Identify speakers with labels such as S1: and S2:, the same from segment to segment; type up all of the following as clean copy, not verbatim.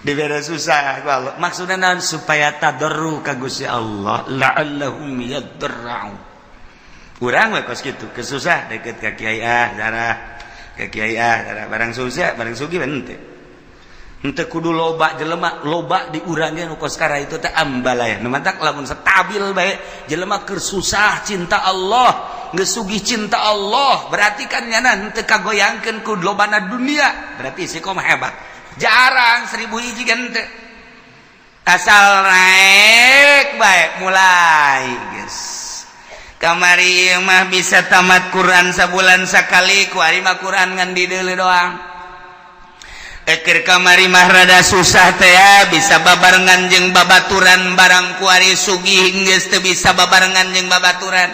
S1: dibere susah ku Allah maksudna naon supaya tadarru ka Gusti Allah la'allahum yadarra'u urang we kos kitu kesusah deket ka kiai zarah ka kiai zarah barang susah barang sugih henteu henteu kudu loba jelema loba di urang ge nu kos kara itu teh ambalaya nu matak lamun stabil bae jelema keur susah cinta Allah geus sugih cinta Allah berarti kan nyana henteu kagoyangkeun ku lobana dunia berarti si kom hebat jarang 1000 hiji kan teu asal naik bae mulai geus kamari mah bisa tamat Quran sabulan sakali ku ari mah Quran ngan di deuleu doang eker kamari mah rada susah teh ya bisa babarengan jeung babaturan barang ku ari sugih geus teu bisa babarengan jeung babaturan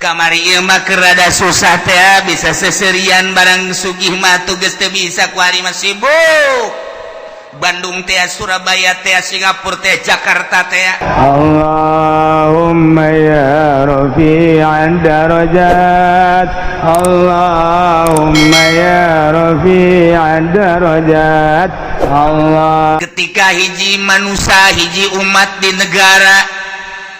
S1: kamari ieu mah keur rada susah teh ya bisa seserian barang sugih mah tugas teu bisa ku ari mah sibuk Bandung teh Surabaya teh Singapura teh Jakarta teh
S2: Allahumma ya rafi'ad darajat Allahumma ya rafi'ad darajat Allah
S1: ketika hiji manusia hiji umat di negara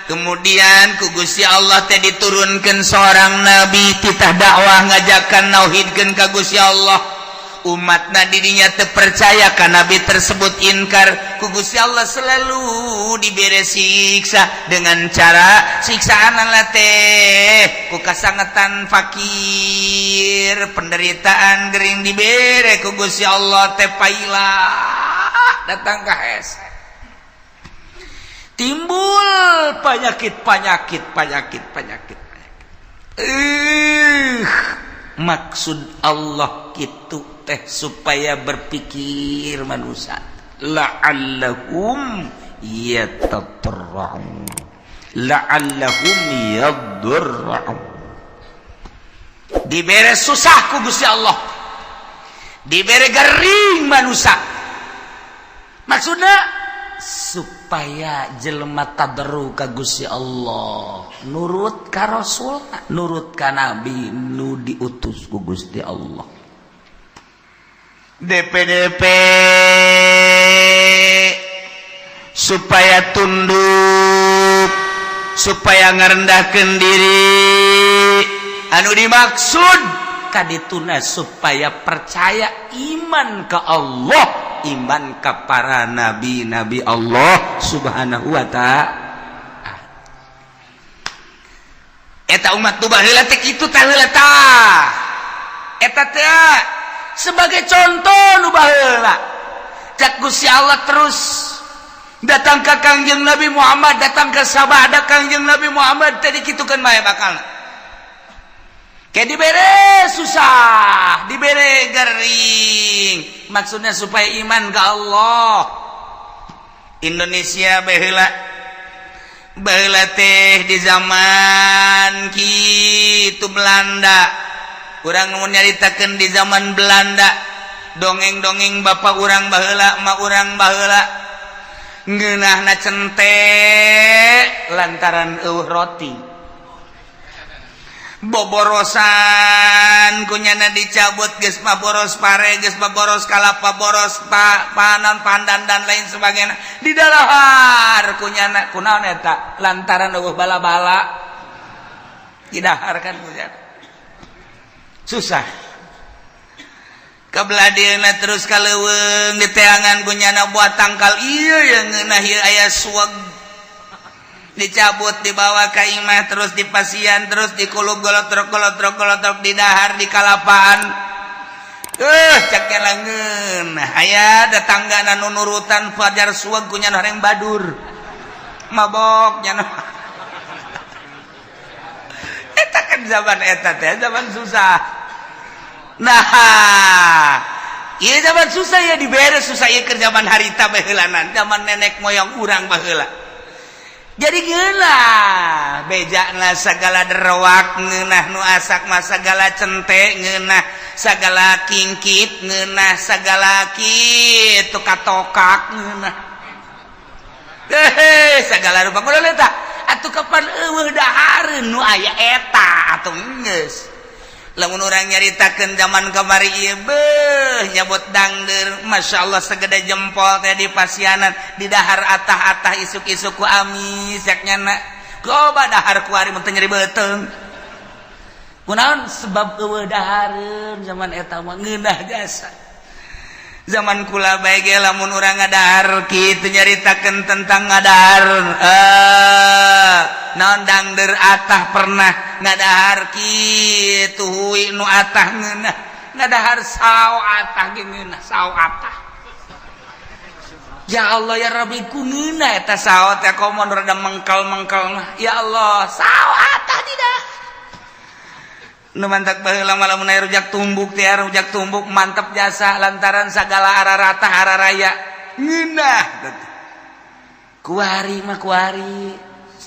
S1: kemudian ku Gusti Allah teh diturunkeun seorang nabi titah dakwah ngajakan nauhidkeun ka Gusti Allah umatna dirinya terpercaya ka nabi tersebut inkar ku Gusti Allah selalu diberi siksa dengan cara siksaan teh ku kasangetan fakir penderitaan gering dibere ku Gusti Allah teh paila datang ka hes timbul penyakit maksud Allah gitu teh supaya berpikir manusia la'allahum yatadarra'un la'allahum yadarra'un dibere susah ku Gusti Allah dibere garing manusia maksudnya supaya jelema tadarru ka Gusti Allah nurut ka Rasul nurut ka Nabi nu diutus ku Gusti Allah DPDP supaya tunduk supaya ngarendahkeun diri anu dimaksud kadituna supaya percaya iman ka Allah iman ka para nabi-nabi Allah subhanahu wa ta'ala eta umat nu baheula teh kitu teh heula tah eta teh sebagai contoh nu baheula cak Gusti Allah terus datang ka Kangjeng Nabi Muhammad datang ka sabada Kangjeng Nabi Muhammad teh dikitukeun bae bakalna kayak dibere susah dibere garing maksudnya supaya iman ke Allah Indonesia baheula teh di zaman kitu Belanda urang mau nyaritakeun di zaman Belanda dongeng-dongeng bapak urang baheula emak urang baheula ngeunahna centek lantaran eueuh roti boborosan kunyana dicabut geus mah boros pare geus mah boros kalapa boros panan pandan dan lain sebagainya di dalahar kunyana kunaon eta lantaran eueuh bala-bala didahar kan kunyana susah kabladieuna terus kaleuweung diteangan kunyana buat tangkal ieu yang ngeunah ieu aya suag dicabut dibawa ke imah terus dipasian terus dikulub golotrok di dahar di kalapaan caknya langeun aya tetanggana nu nurutan fajar suag kunyana horeng badur mabok nyana eta kan zaman eta teh zaman susah nah ieu zaman susah ya dibere susah ieu keur zaman harita baheulanan zaman nenek moyang urang baheula jadi geunah bejana sagala derwak ngeunah nu asak mah sagala centek ngeunah sagala kingkit ngeunah sagala kitu katokak ngeunah sagala rupa kudu eta atuh kapan eueuh dahareun nu aya eta atuh geus lamun urang nyaritakeun zaman kamari ieu beuh nyabot dangdeur masyaallah segede jempol teh di pasianan di dahar atah-atah isuk-isuk ku amis yak nyana loba dahar kuari mun teu nyeri beuteung kunaon sebab eueuh dahareun zaman eta mah ngeunah jasa zaman kula bae ge lamun urang ngadahar kitu nyaritakeun tentang ngadahar naon dangdeur atah pernah ngadahar kitu huwi nu atah ngeunah ngadahar sao atah ge ngeunah sao atah ya Allah ya Rabbi ku ngeunah eta sao teh komo rada mengkal-mengkal mah ya Allah sao atah tidak nu mantak baheula lamun aya rujak tumbuk teh rujak tumbuk mantep jasa lantaran sagala araratah araraya ngeunah kuari mah kuari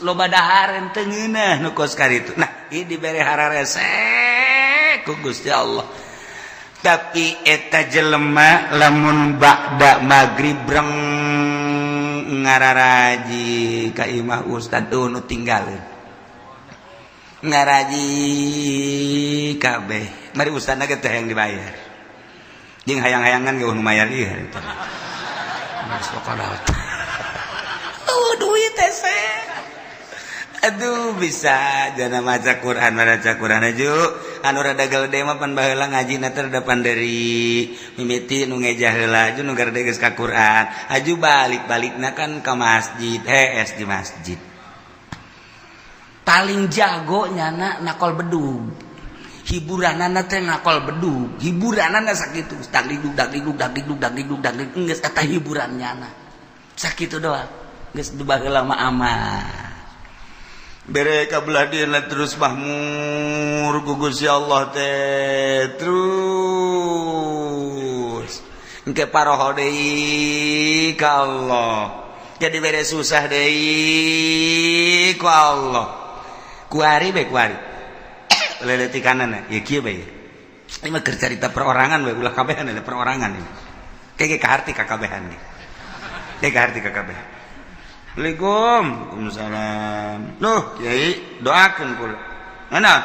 S1: loba dahar ente ngeunah nu kos karitu nah ieu dibere hararese ku Gusti Allah tapi eta jelema lamun ba'da magrib breng ngararaji ka imah ustad nu tinggalin ngaraji kabeh mari ustadna ge teh yang dibayar jeung hayang-hayangan ge nu mayar ieu eta geus pokadaot duit teh aduh bisa jana maca Quran aju anu rada gede mah pan baheula ngajina teh depan dari mimiti nu ngejah heula aju nu gede geus ka Quran aju balik-balikna kan ka masjid es di masjid paling jago nyana nakol bedug hiburanana teh nakol bedug hiburanana sakitu dagdugdug geus eta hiburan nyana sakitu doang geus baheula mah aman bere kabelah dieuna terus mahmur ku Gusti Allah teh terus engke paroho deui ka Allah jadi bere susah deui ku Allah kuari leleti kanan ya kieu bae ini mah keur carita perorangan bae ulah kabehan ada perorangan ini kege kaharti kakabehan nih kege kaharti kakabehan Assalamualaikum. Waalaikumsalam. Loh, Kiai, doakeun kula. Mana?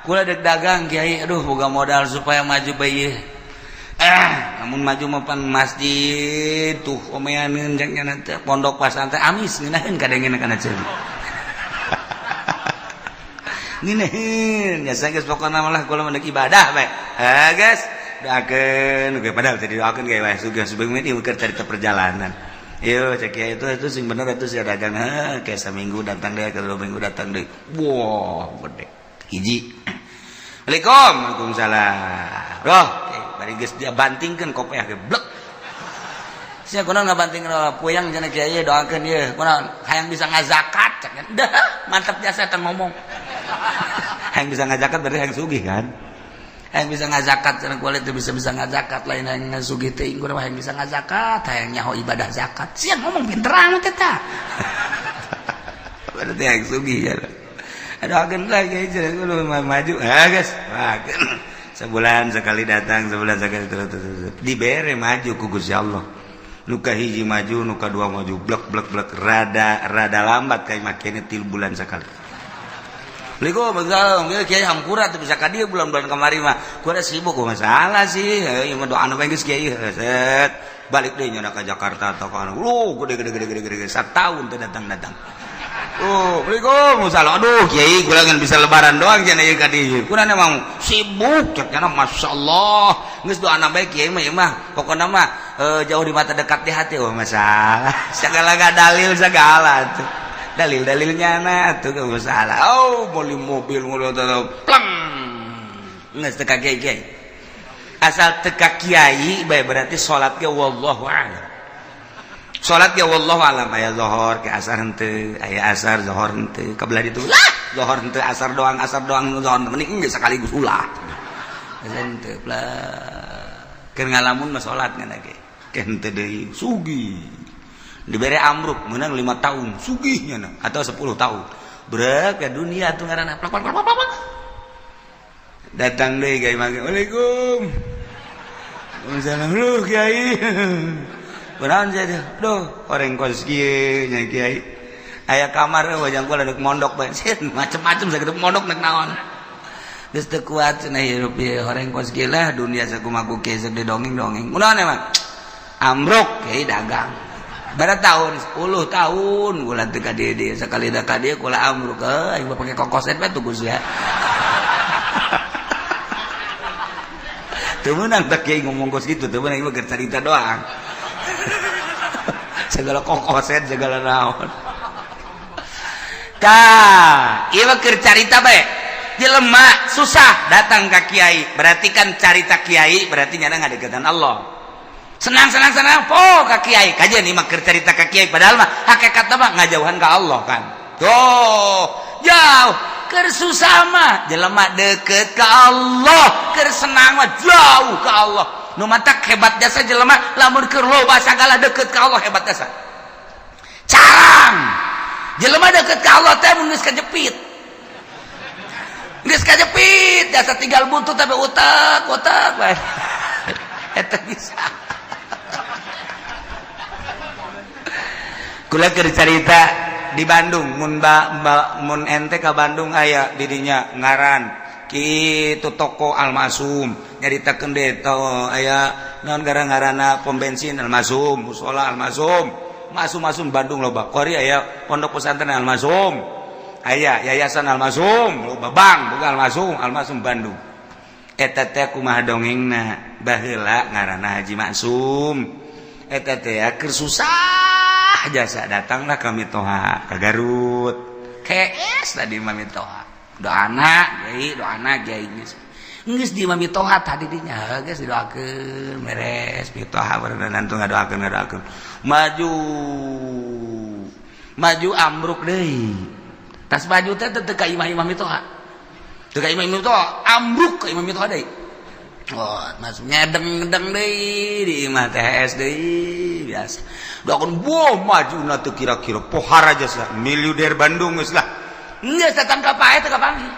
S1: Kula dek dagang Kiai, aduh boga modal supaya maju bae. Namun maju mah pan masjid tuh omeaneun jangnya teh pondok pesantren amis ngeunaheun kadengena kana ceuk. Ngeunaheun, jasa geus pokona mah kula mah ibadah bae. Geus, doakeun ge padahal teh doakeun ge wae sugih-sugih mah keur carita perjalanan. Yo cek ya itu sing bener itu si dagang kayak seminggu datang deh kalau 2 minggu datang deh wah gede hiji Waalaikumsalam roh bari geus dia bantingkeun kopiah ge blek sia kunaon ngabantingkeun puyang cenah kieu doakeun ieu kunaon hayang bisa ngazakat cek dah mantap jasa eta ngomong hayang bisa ngazakat berarti hayang sugih kan hayang bisa ngazakat cenah kulit teh bisa ngazakat lain hayang ngasugih teh ingkur hayang bisa ngazakat hayang nyaho ibadah zakat sia ngomong pinter amat eta berarti hayang sugih ya adoakeun lagi cenah kudu maju geus sebulan sekali datang sebulan sekali terus dibere maju ku Gusti Allah nu kahiji maju nu kadua maju blek rada lambat kayak makene 3 bulan sekali Assalamualaikum, Kiai hampura tuh bisa kadia bulan-bulan kemari mah. Gua ada sibuk, gua masalah sih. Ya mah doa anu bae geus Kiai. Set. Balik deui nya ka Jakarta atau ka anu. Gede 1 tahun teh datang-datang. Waalaikumsalam. Aduh, Kiai gua lagi bisa lebaran doang cenah ieu ka dieu. Kurang emang sibuk cek cenah masyaallah. Geus doa anu bae Kiai mah ieu mah. Pokona mah jauh di mata dekat di hati masalah. Segala dalil segala tuh. Dalil-dalilnya na tuh gak salah. Beli mobil plang nges teka kiai asal teka kiai bae berarti salat ge wallahu a'lam salat ge wallahu a'lam aya zuhur ke asar henteu aya asar zuhur henteu kabelah ditu lah zuhur henteu asar doang zuhur mending geus sekaligus ulah henteu blah keur ngalamun mah salat ngana ge henteu deui sugih diberi amruk menang 5 tahun sugihnya atau 10 tahun berak ke dunia tuh ngaranna plak datang deh Kiai mangga Waalaikum Waalaikumsalam lu Kiai kunaon jadi duh orang kos kieu nya Kiai aya kamar wajang kula dek mondok bae macem-macem saged mondok nek naon geus teu kuat cenah hirup ieu horeng kos gila dunia sakumaha ku kieu di dongeng-dongeng. Kunaon emang? Amruk kiai dagang. Berapa tahun? 10 tahun gula teu ka dieu sakali da ka dieu kula amruk aing mah pake kokoset bae tuh Gus ya. Teu meunang tak kiai ngomong kos kitu teu meunang ieu mah cerita doang. Segala kokoset segala naon. Tah, ieu mah keur carita bae. Jelema susah datang ka kiai, berarti kan carita kiai berarti nyana ngadeukeutan Allah. Senang poh ka kiai, kajian ieu mah keur carita ka kiai padahal mah hakikatna mah ngajauhan ka Allah kan. Tuh, jauh keur susah mah jelema deukeut ka Allah, keur senang mah jauh ka Allah. Nu matak hebat jasa jelema lamun keur loba sagala deukeut ka Allah hebat jasa. Carang jelema deukeut ka Allah teh mun geus kajepit. Geus kajepit, jasa tinggal buntut tapi utak bae. Eta bisa. Kula keur carita di Bandung mun ente ka Bandung aya di dinya ngaran kitu toko Almasum nyaritakeun deui aya naon ngaranna pom bensin Almasum, musola Almasum, masum Bandung loba. Kori aya pondok pesantren Almasum, aya yayasan Almasum, loba bank boga Almasum Bandung. Eta teh kumaha dongengna baheula ngaranna Haji Maksum. Eta teh keur susah jasa datanglah ka Mitoha ka Garut. Kees tadi mah Mitoha. Doana kiai geus di Mitoha tadi dinya geus didoakeun beres Mitoha berenang tuh ngadoakeun. Maju amruk deui. Tas maju teh teu ka imah-imah Mitoha. Teu ka imah-imah Mitoha, amruk ka imah Mitoha deui. Oh, maksudnya deng deui di imah THS deui biasa. Doakeun maju na teu kira-kira pohar aja sah miliuder Bandung geus lah. Geus datang ka pae teu kapanggih.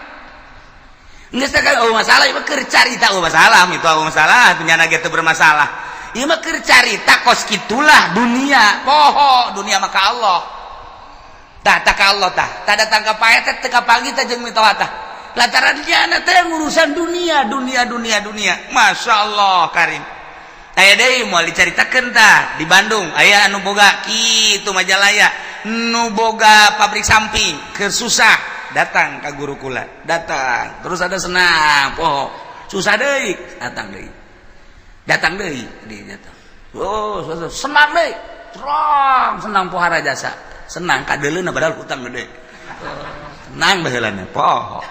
S1: Geus teh masalah ieu mah keur carita masalah Mitoha masalah nyana ge teu bermasalah. Ieu mah keur carita kos kitulah dunia. Poho dunia mah ka Allah. Tah ka Allah tah. Tah datang ka pae teh teu kapanggih teh jeung Mitoha tah. Lantaran nyana teh urusan dunia. Masya Allah Karim. Aya deui moal dicaritakeun tah di Bandung aya anu boga kitu Majalaya nu boga pabrik samping keur susah datang ka guru kula datang terus ada senang poho susah deui datang deui oh senang deui terang senang pohara jasa senang kadeuleuna padahal hutang gede senang baheulana poho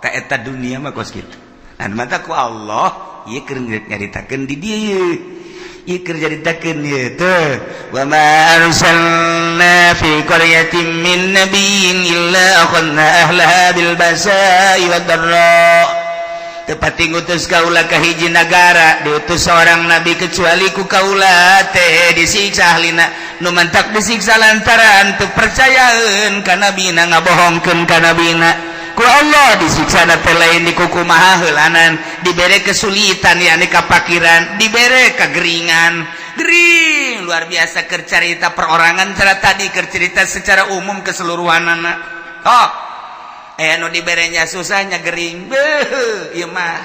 S1: ka eta dunia mah kos kitu dan mata ku Allah ieu keur nyaritakeun di dieu ieu keur nyaritakeun ieu teh wa ma arsalna fi qaryatin min nabiyyin illa akhadna ahlaha bil basa'i wad dharra tepati ngutus kaula ka hiji nagara diutus seorang nabi kecuali ku kaula teh disiksa ahlina nu mantak disiksa lantaran teu percayaeun ka nabina ngabohongkeun ka nabina ku Allah disiksa teh lain di kukumaha heulanan dibere kesulitan yakni kapakiran dibere kageringan gering luar biasa keur carita perorangan cara tadi keur cerita secara umum keseluruhanana oh anu diberenya susahnya gering beuh ieu mah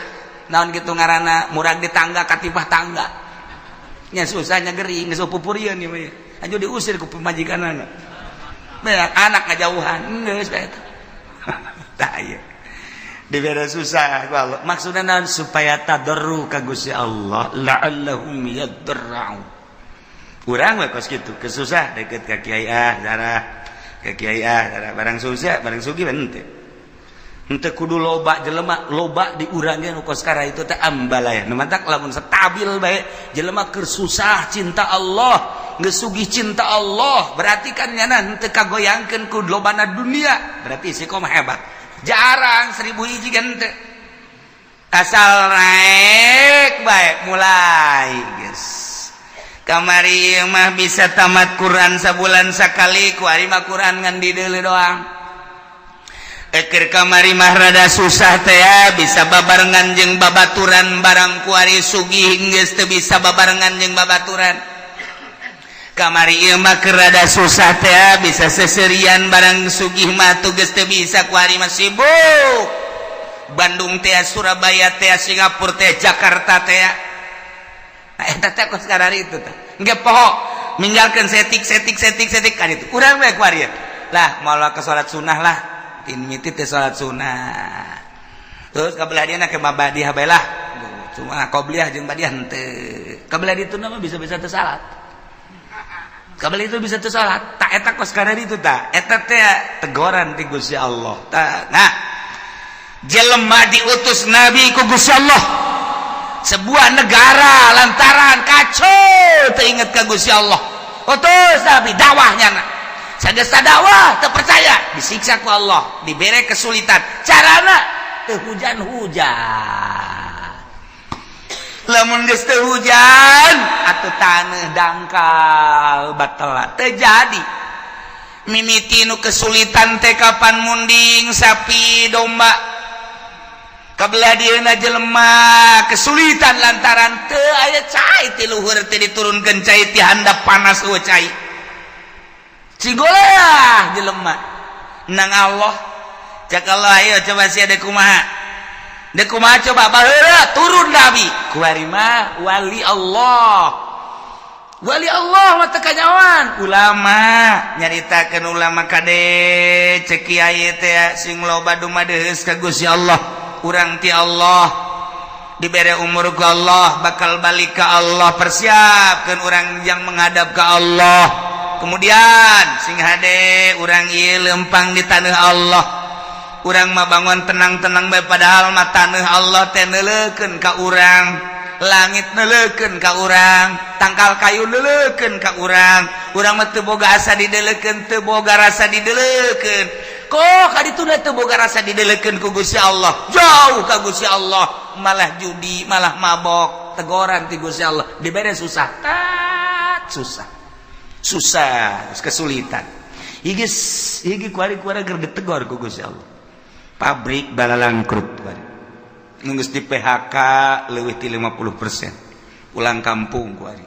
S1: naon kitu ngaranna murag di tangga katibah tangga nya susahnya gering geus pupurieun ieu mah aju diusir ku pemajikanana beak anak ngajauhan geus bae eta tah ieu dibere susah ku Allah maksudna naon supaya tadarru ka Gusti Allah la'allahum yadarra'u urang we kos kitu kesusah deket ka kiai zarah ka kiai zarah barang susah barang sugih henteu kudu loba jelema loba diurangkeun kos kara itu teh ambalaya nu mantak lamun stabil bae jelema keur susah cinta Allah geus sugih cinta Allah berarti kan nyana henteu kagoyangkeun ku lobana dunia berarti istiqomah hebat jarang 1000 hiji kan teu asal naik bae mulai geus kamari mah bisa tamat Quran sabulan sakali ku ari mah Quran ngan di deuleu doang eker kamari mah rada susah teh bisa babarengan jeung babaturan barang ku ari sugih geus teu bisa babarengan jeung babaturan kamari ieu mah keur rada susah teh bisa seserian barang sugih mah tuh geus teu bisa ku ari mah sibuk Bandung teh, Surabaya teh, Singapura teh, Jakarta teh. Nah, eta teh kos karari itu teh. Engke poho ninggalkeun setik kan itu. Urang we kuarieu. Lah moal ke salat sunah lah. Tin miti teh salat sunah. Terus kabelah dia ke mabadiah bae lah. Cuma qobliyah jeung badiah henteu. Kabelah ditu mah bisa-bisa teu salat. Kabelah itu bisa teu salat. Tak eta kos karari itu tah. Eta teh teguran ti Gusti Allah. Nah, jelema diutus nabi ku Gusti Allah. Sebuah negara lantaran kacau teu inget ka Gusti Allah. Utus nabi dakwahnya na. Sagesa dakwah teu percaya, disiksa ku Allah, dibere kesulitan. Carana teu hujan-hujan. Lamun geus teu hujan, atuh taneuh dangkal batal teu jadi. Mimiti nu kesulitan teh kapan munding sapi domba. Kabelah dieuna jelema kesulitan lantaran teu aya cai ti luhur teh diturunkeun cai ti handap panas eueuh cai. Cigoleah jelema nang Allah cak Allah ayo coba sia dek kumaha. Dek kumaha coba baheula turun nabi. Kuari mah wali Allah. Wali Allah mah teu kanyawan. Ulama nyaritakeun ulama kade cek kiai teh sing loba dumadeus ka Gusti Allah. Urang ti Allah dibere umur ku Allah bakal balik ka Allah, persiapkeun urang yang menghadap ka Allah. Kemudian sing hade urang ieu lempang di taneuh Allah. Urang mah bangun tenang-tenang bae padahal mah taneuh Allah teh neuleukeun ka urang, langit neuleukeun ka urang, tangkal kayu neuleukeun ka urang. Urang mah teu boga asa dideuleukeun, teu boga rasa dideuleukeun. Kok kadituna teu boga rasa dideuleukeun ku Gusti Allah. Jauh ka Gusti Allah, malah judi, malah mabok. Teguran ti Gusti Allah, dibere susah. Susah. Susah, kesulitan. Higi kuari-kuari keur ditegor ku Gusti Allah. Pabrik balalangkrut kuari. Nu geus di PHK leuwih ti 50%. Pulang kampung kuari.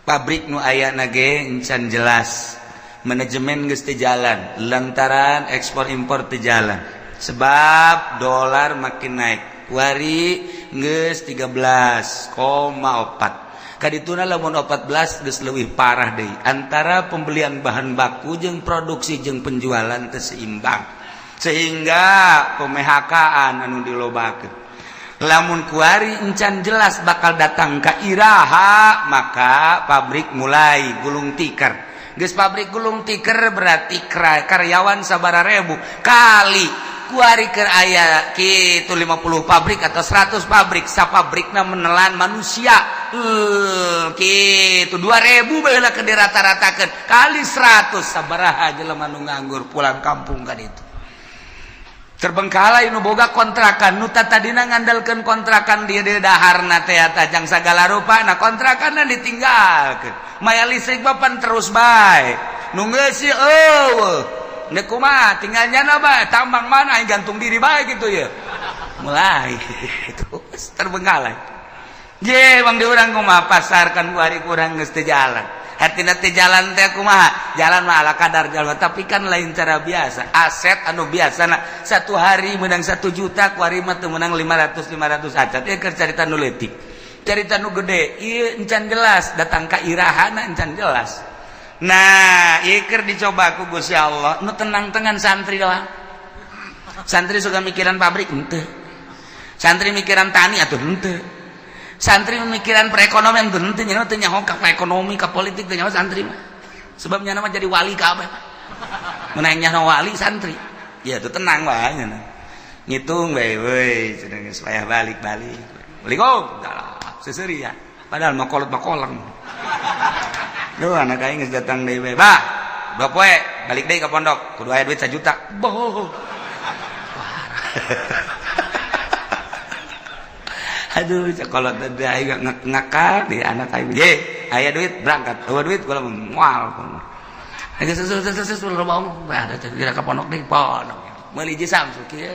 S1: Pabrik nu ayana ge encan jelas. Manajemen geus teu jalan lantaran ekspor impor teu jalan. Sebab dolar makin naik. Kuari geus 13,4. Kadituna lamun 14 geus leuwih parah deui. Antara pembelian bahan baku jeung produksi jeung penjualan teu seimbang. Sehingga pemehkaan anu dilobakeun. Lamun kuari encan jelas bakal datang ka iraha, maka pabrik mulai gulung tikar. Geus pabrik gulung tikar berarti karyawan sabaraha ribu kali kuari keur aya kitu 50 pabrik atau 100 pabrik, sapabrikna menelan manusia kitu 2000 baheula keur dirata-ratakeun kali 100 sabaraha jelema nu nganggur pulang kampung ka ditu. Terbengkalai nu boga kontrakan nu tadina ngandalkeun kontrakan di daharna teh tajang sagala rupa na kontrakanna ditinggalkeun. Maya listrik bapan terus bae. Nu geus eueuh. Nek kumaha tinggal nyana bae tambang mana yang gantung diri bae gitu ya. Mulai itu terbengkalai. Ye bang di urang kumaha pasarkan kuari kurang geus teu jalan. Hatina teh jalan teh kumaha? Jalan mah ala kadar jalan, tapi kan lain cara biasa. Aset anu biasana 1 hari menang 1 juta, kuari mah teu menang 500 acat. Ieu keur carita nu leutik. Carita nu gede, ieu encan jelas datang ka irahana encan jelas. Nah, ieu keur dicoba ku Gusti Allah, nu tenang-tenang santri lah. Santri suka mikiran pabrik henteu. Santri mikiran tani atuh henteu. Santri memikiran perekonomian tuh nanti nyawa teu nyaho ka ekonomi ka politik teu nyaho santri mah. Sebab nya mah jadi wali kabeh. Mun aya nyaho wali santri. Ya tuh tenang wae nya. Ngitung bae we cenah geus payah balik-balik. Assalamualaikum. Seseuri ya. Padahal mah kolot-kolang. Duh anak aing geus datang deui bae. Bah, 2 poe balik deui ka pondok. Kudu aya duit 1 juta. Boh. Aduh, kalau tadi aing ngakak di anak aing. Ye, aya duit berangkat. Eueuh duit kula moal. Aya sesu loba omong. Ada kira ka pondok deui pondok. Meuli hiji Samsu kieu.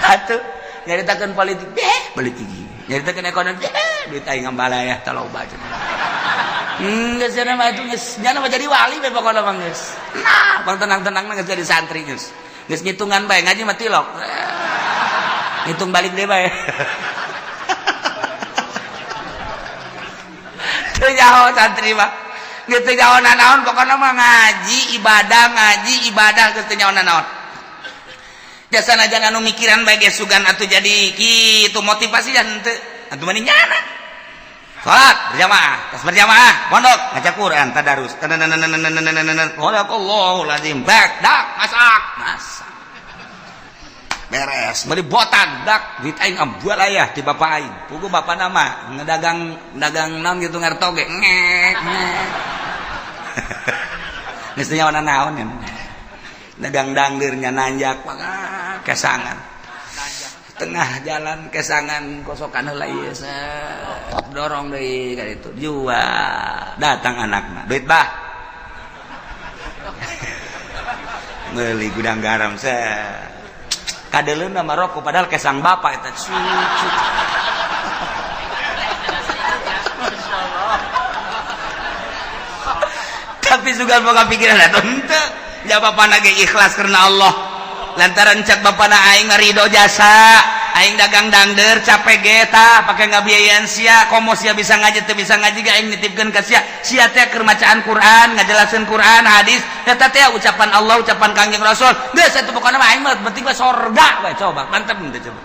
S1: Atuh nyaritakeun politik, balik gigi. Nyaritakeun ekonomi, duit aing ngambala ya taloba cenah. Geus cenah mah itu geus nya mah jadi wali we pokona mah geus. Nah, bang tenang-tenang geus jadi santri geus. Geus ngitungan bae ngaji mah tilok. Ngitung balik deui bae. Teu nyaho santri mah. Geus teu nyaho naon pokona mah ngaji ibadah geus teu nyaho naon. Jasana jangan anu mikiran bae geus sugan atuh jadi kitu motivasi jan teu. Atuh mani nyana. Salat berjamaah, tas berjamaah, pondok baca Quran, tadarus. Waalaikumsalam lazim. Bak, dak, masak. Beres, beli botan, dak, duit aing ambual aya ti bapak aing. Pugu bapak nama ngedagang naon gitu ngartoge. Ngek. Geus teu nyawana naon ya. Dagang dangdeur nya nanjak kesangan. Tengah jalan kesangan kosokan heula ieu dorong deui ka ditu jual datang anakna duit bah meuli gudang garam kadeleuna mah rokok padahal kesang bapak eta cucu tapi juga boga pikiran atuh henteu ja bapana ge ikhlas karena Allah lantaran cek bapana aing ridho jasa aing dagang dangdeur capek ge tah pake ngabiayaeun sia komo sia bisa ngaji teu bisa ngaji ge aing nitipkeun ka sia teh keur macaan Quran ngajelaseun Quran hadis eta teh ucapan Allah ucapan Kangjeng Rasul geus atuh pokona mah aing mah penting mah sorga we coba mantep teh coba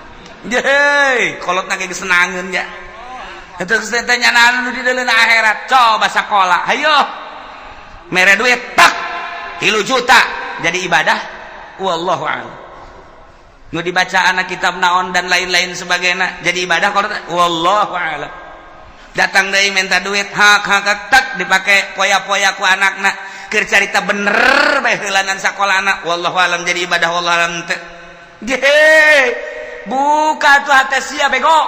S1: yeay kolotna ge senangeun ya eta teh nyanaan nu di dalam akhirat coba sakola hayo mere duit tak 3 juta jadi ibadah wallahu a'lam nu dibaca anak kitab naon dan lain-lain sebagainya jadi ibadah kalau wallahu a'lam datang deui minta duit hak tak dipake poya-poya ku anakna keur carita bener bae heulanan sakolana wallahu a'lam jadi ibadah wallahu a'lam teh ge buka tuh hate sia bego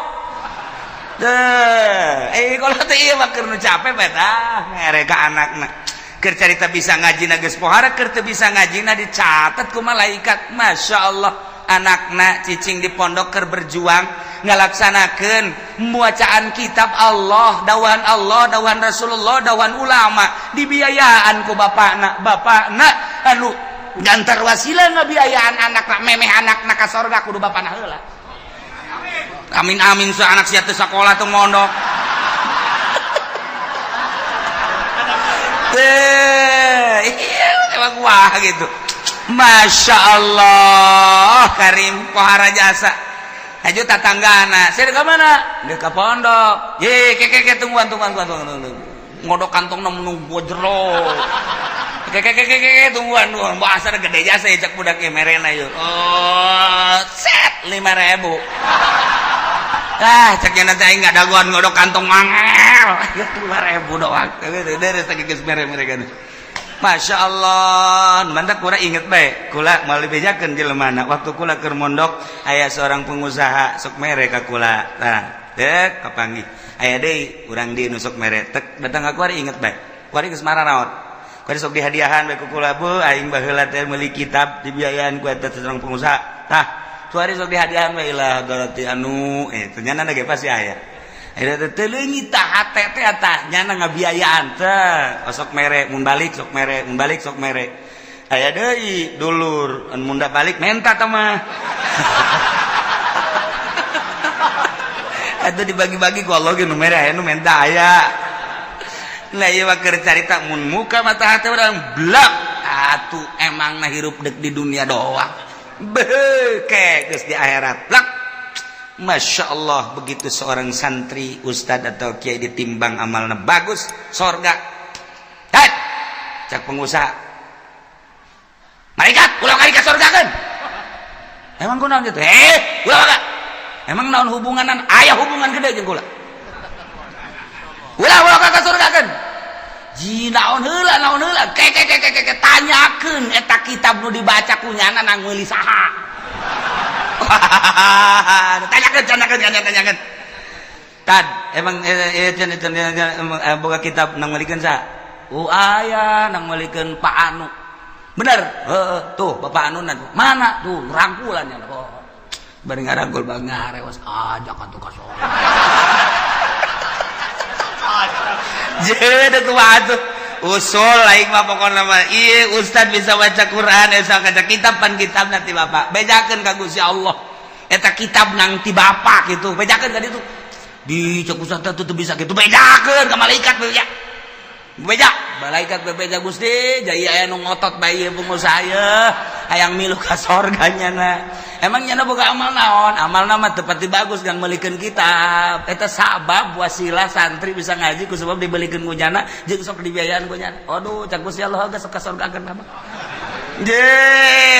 S1: kalau teh ieu mah keur nu capek bae tah mere ka anakna keur carita bisa ngajina geus pohara keur teu bisa ngajina dicatet ku malaikat masyaallah anakna cicing di pondok keur berjuang ngalaksanakeun muacaan kitab Allah dawan Rasulullah dawan ulama dibiayaan ku bapakna anu gantar wasilah ngabiayaan anakna memeh anakna ka sorga kudu bapana heula amin sa anak sia teu sakola teu mondok iya emang wah gitu Masya Allah Karim pohara jasa aju tatanggana saya ke mana dia ke pondok ye keke tungguan ngodok kantong nunggu jero keke tungguan bahasa gede jasa cek budak merena yuk oh set 5.000 ceknya nanti aing nggak daguan ngodok kantong mangel 5.000 doang dari tadi geus mere-mere Masya Allah mantap kula inget baik kula mau bejakeun jelemana waktu kula keur mondok aya seorang pengusaha sok mere ka kula nah dek kapanggih aya deui urang di nu sok mere tek datang ka kuari inget baik kuari geus marah naon kuari sok dihadiahan bae ku kula bu aing baheula teh meuli kitab dibiayaan ku eta seorang pengusaha tah kuari sok dihadiahan bae lah garati anu ternyata ge pasti aya eta teh leungit tah hate teh tah nyana ngabiayaan teh sok mere mun balik sok mere aya deui dulur mun balik menta teh mah atuh dibagi-bagi ku Allah ge nu mere aya nu menta aya lah ieu mah keur carita mun muka mata hate urang blak atuh emangna hirup deuk di dunia doang beuke geus di akhirat blak Masya Allah begitu seorang santri ustad atau kiai ditimbang amalnya bagus sorga cak pengusaha malaikat ulah kali ke sorga kan emang kunaon gitu ulah kak emang naon hubunganan ayah hubungan gede jeung kula ulah ke sorga kan ji naon heula ke tanyakeun eta kitab nu dibaca kunyana nang meuli saha tanyakan tad emang boga kitab nang malikeun sa aya nang malikeun Pak Anu bener tuh Bapak Anu mana tuh rangkulannya bari ngarangkul bang ngarewas aja kan tuh kasor jedet tuh usul lain mah pokokna mah ieu ustad bisa baca Quran bisa baca kitab pan kitab nanti bapak bejakeun ka Gusti Allah eta kitab nang ti bapak gitu bejakeun ka ditu di cek ustad teh teu bisa kitu bejakeun ka malaikat beja beja malaikat bebeja Gusti jadi aya nu ngotot bae ieu pengusaha ieu hayang milu ka sorganya na emang nyana boga amal naon amalna mah teu pati bagus ngan meulikeun kitab eta sabab wasilah santri bisa ngaji ku sebab dibelikeun ku nyana jeung sok dibiayaan ku nyana aduh cak Gusti Allah geus sok ka sorgakeun mah je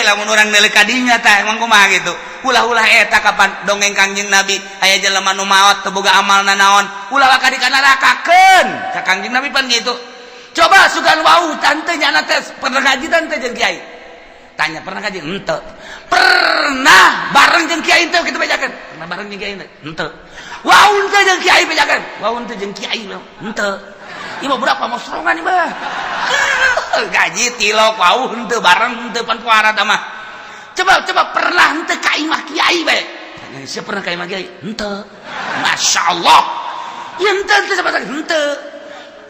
S1: lamun urang neuleuh ka dinya tah emang kumaha gitu ulah-ulah eta kapan dongeng Kangjeng Nabi aya jelema nu maot teu boga amalna naon ulah ka di kana nerakakeun ka Kangjeng Nabi pan gitu coba sugan wau tante nyana teh pernah ngaji tante jeung kiai tanya pernah ngaji henteu pernah bareng jeung kiai teh kitu bejakeun pernah bareng jeung kiai teh henteu wau teh jeung kiai bejakeun wau teh jeung kiai henteu ieu mah berapa mosrongan ieu mah gaji tilok wau henteu bareng henteu pan puara tah mah coba pernah henteu ka imah kiai bae tanya siapa pernah ka imah kiai henteu masyaallah ieu henteu sabaraha henteu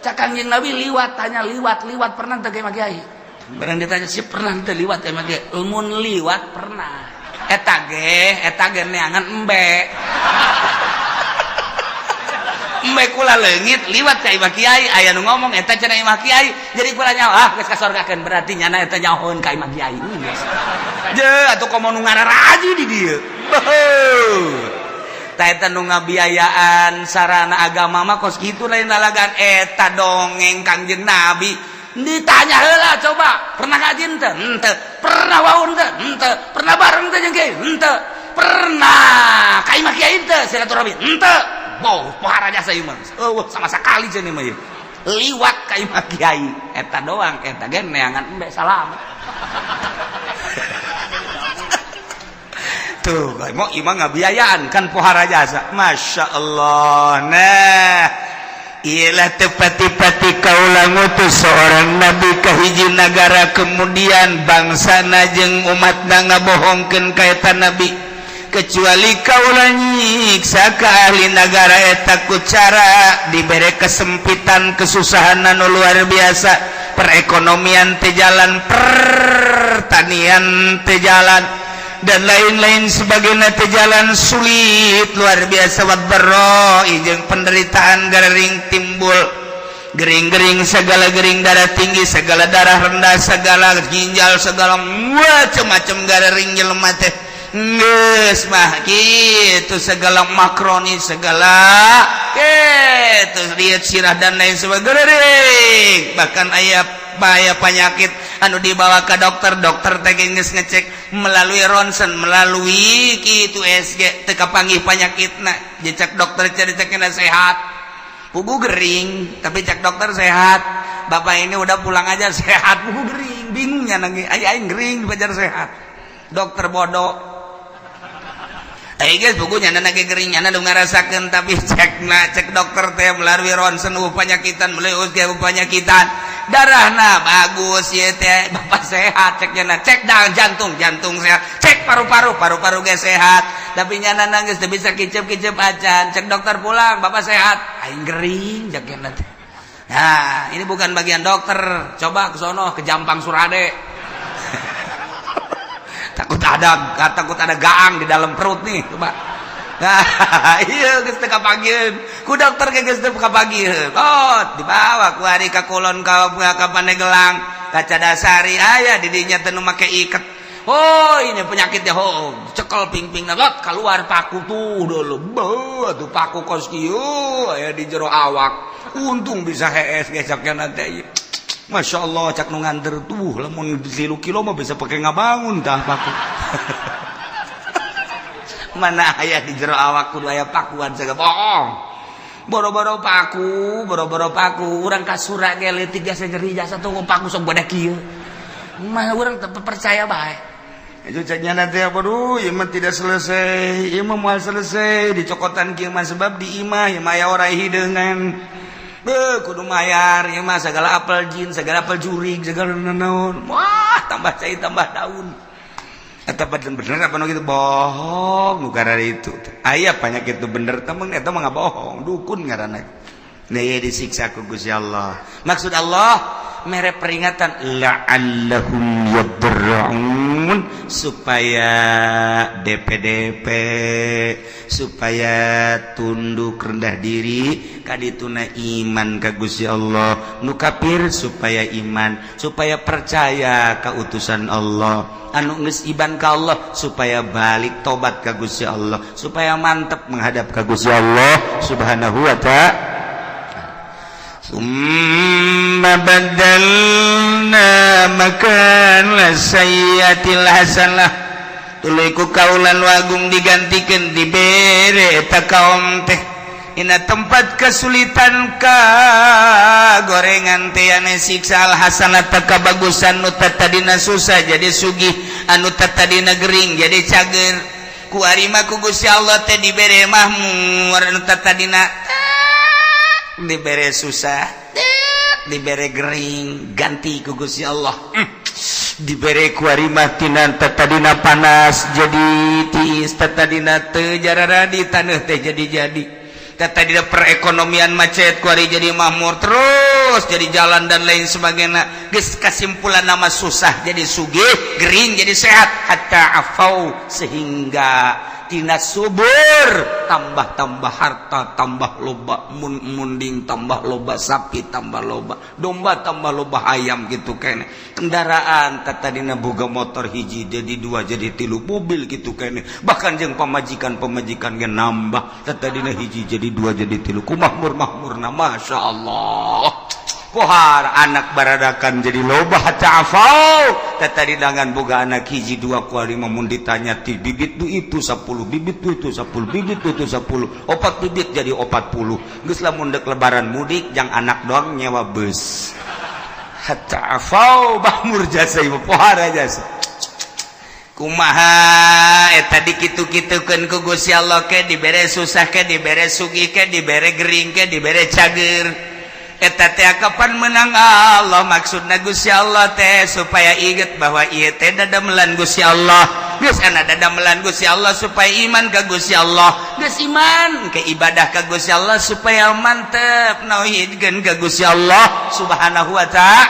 S1: cak Kangjeng Nabi liwat tanya liwat pernah teu ka imah kiai barang ditanya si pernah teu liwat ka imah kiai mun liwat pernah eta ge neangan embe embe kula leungit liwat ka imah kiai aya nu ngomong eta cenah imah kiai jadi kula nyawa geus kasorgakeun berarti nyana eta nyahoeun ka imah kiai je atuh komo nu ngararaji di dieu eta nu ngabiayaan sarana agama mah kos kitu lain lalagan eta dongeng Kangjeng Nabi ditanya heula coba pernah ngaji henteu henteu pernah wau henteu henteu pernah bareng teh jeung kiai henteu pernah ka imah kiai henteu silaturahmi henteu boh pohara jasa ieu mah sama sakali cenah mah ieu liwat ka imah kiai eta doang eta ge neangan embe salam tuh mau imam ngabiayaan kan pohara jasa Masya Allah nah ialah tepati-pati kaulah ngutus seorang nabi ke hiji negara kemudian bangsa najeng umatna ngabohongkeun ka eta nabi kecuali kaulah nyiksa ka ahli negara eta ku cara dibere kesempitan kesusahan anu luar biasa perekonomian teu jalan pertanian teu jalan dan lain-lain sebagainya teh jalan sulit luar biasa wadbarro jeung penderitaan garing timbul gering-gering segala gering darah tinggi segala darah rendah segala ginjal segala macam-macam garing jelema teh geus mah kitu segala makroni segala kitu lihat sirah dan lain sebagainya bahkan aya penyakit anu dibawa ke dokter teh geus ngecek melalui ronsen melalui kitu SG teu kapanggih panyakitna jeung dokter cek-cekna sehat pugu gering tapi cek dokter sehat bapak ini udah pulang aja sehat pugu gering bingungnya nanti aing gering dibajar sehat dokter bodoh guys bukunya nana gering nana udah ngarasakeun tapi cek dokter teh melalui ronsen penyakitan melalui penyakitan darahna bagus ya teh bapak sehat ceknya cek jantung sehat cek paru-paru ge sehat tapi nyana nangis teu bisa kicep-kicep acan cek dokter pulang bapak sehat aing gering ceknya teh nah ini bukan bagian dokter coba ke sono ke Jampang Surade takut ada gaang di dalam perut nih coba nah iya geus teu kapagieun ku dokter ge geus teu kapagieun dibawa ku ari ka kulon ka Pandeglang ka Cadasari aya di dinya teh nu make iket ini penyakitnya cekel ping-pingna lot keluar paku tuh dulu tuh paku kos kieu aya di jero awak untung bisa hees gesakna teh Masya Allah cak nu nganter tuh lamun 3 kilo mah bisa pakai ngabangun dah paku mana aya di jero awak kudu aya pakuan segala bohong boro-boro paku urang kasura ge leutik jasa nyeri jasa tuh paku sok bodak kieu mah urang teu percaya bae itu cenah teh aduh ieu mah tidak selesai ieu mah moal selesai dicokotan kieu mah sebab di imah ieu mah aya orang hideungan kudu mayar ieu mah segala apel jin segala apel jurig segala naon wah tambah cai tambah daun eta bener apa nu kitu bohong nu karana itu aya penyakit itu bener teh eta mah ngabohong dukun ngaranna disiksa ku Gusti Allah. Maksud Allah mere peringatan la'allahum yadra'un, supaya DPDP, supaya tunduk rendah diri kadituna iman ka Gusti Allah. Nu kafir supaya iman, supaya percaya ka utusan Allah. Anu geus iman ka Allah supaya balik tobat ka Gusti Allah, supaya mantep menghadap ka Gusti Allah Subhanahu wa ta'ala. Summa badalna makana sayyatil hasanah, tuluy ku kaulan wagung digantikeun dibere eta kaum teh ina tempat kesulitan ka gorengan teh ane siksa al hasanah kabagusan nu tadina susah jadi sugih, anu tadina gering jadi cager. Ku ari mah ku Gusti Allah teh dibere mahmur, anu tadina dibere susah, dibere gering, ganti ku Gusti Allah. Dibere ku ari mah tina tadina panas jadi tiis, tadina teu jarara di taneuh teh jadi tadina perekonomian macet ku ari jadi makmur terus jadi jalan dan lain sebagainya. Geus kasimpulan nama susah jadi sugih, gering jadi sehat, hatta afau sehingga tina subur tambah harta, tambah loba munding, tambah loba sapi, tambah loba domba, tambah loba ayam gitu kene. Kendaraan tadina boga motor hiji jadi dua jadi tilu, mobil gitu kene. Bahkan jeung pamajikan ge nambah tadina hiji jadi dua jadi tilu. Ku makmur-makmurna masyaallah. Pohar anak baradakan jadi loba hatta afau tadi dangan boga anak hiji dua kuari mamun ditanya ti bibit du itu 10 bibit du itu 10 bibit du itu 10 opat bibit jadi 40 geus lamun deuk lebaran mudik jang anak doang nyewa bus hatta afau bahmur jasa ieu pohar jasa kumaha eta dikitu-kitukeun ku Gusti Allah ke dibere susah ke dibere sugih ke dibere gering ke dibere cager. Eta teh kapan menang Allah, maksudna Gusti Allah teh supaya inget bahwa ieu teh dadamelan Gusti Allah. Geus ana dadamelan Gusti Allah supaya iman ka Gusti Allah. Geus iman ke ibadah ka Gusti Allah supaya mantep nauhidkeun ka Gusti Allah Subhanahu wa ta'ala.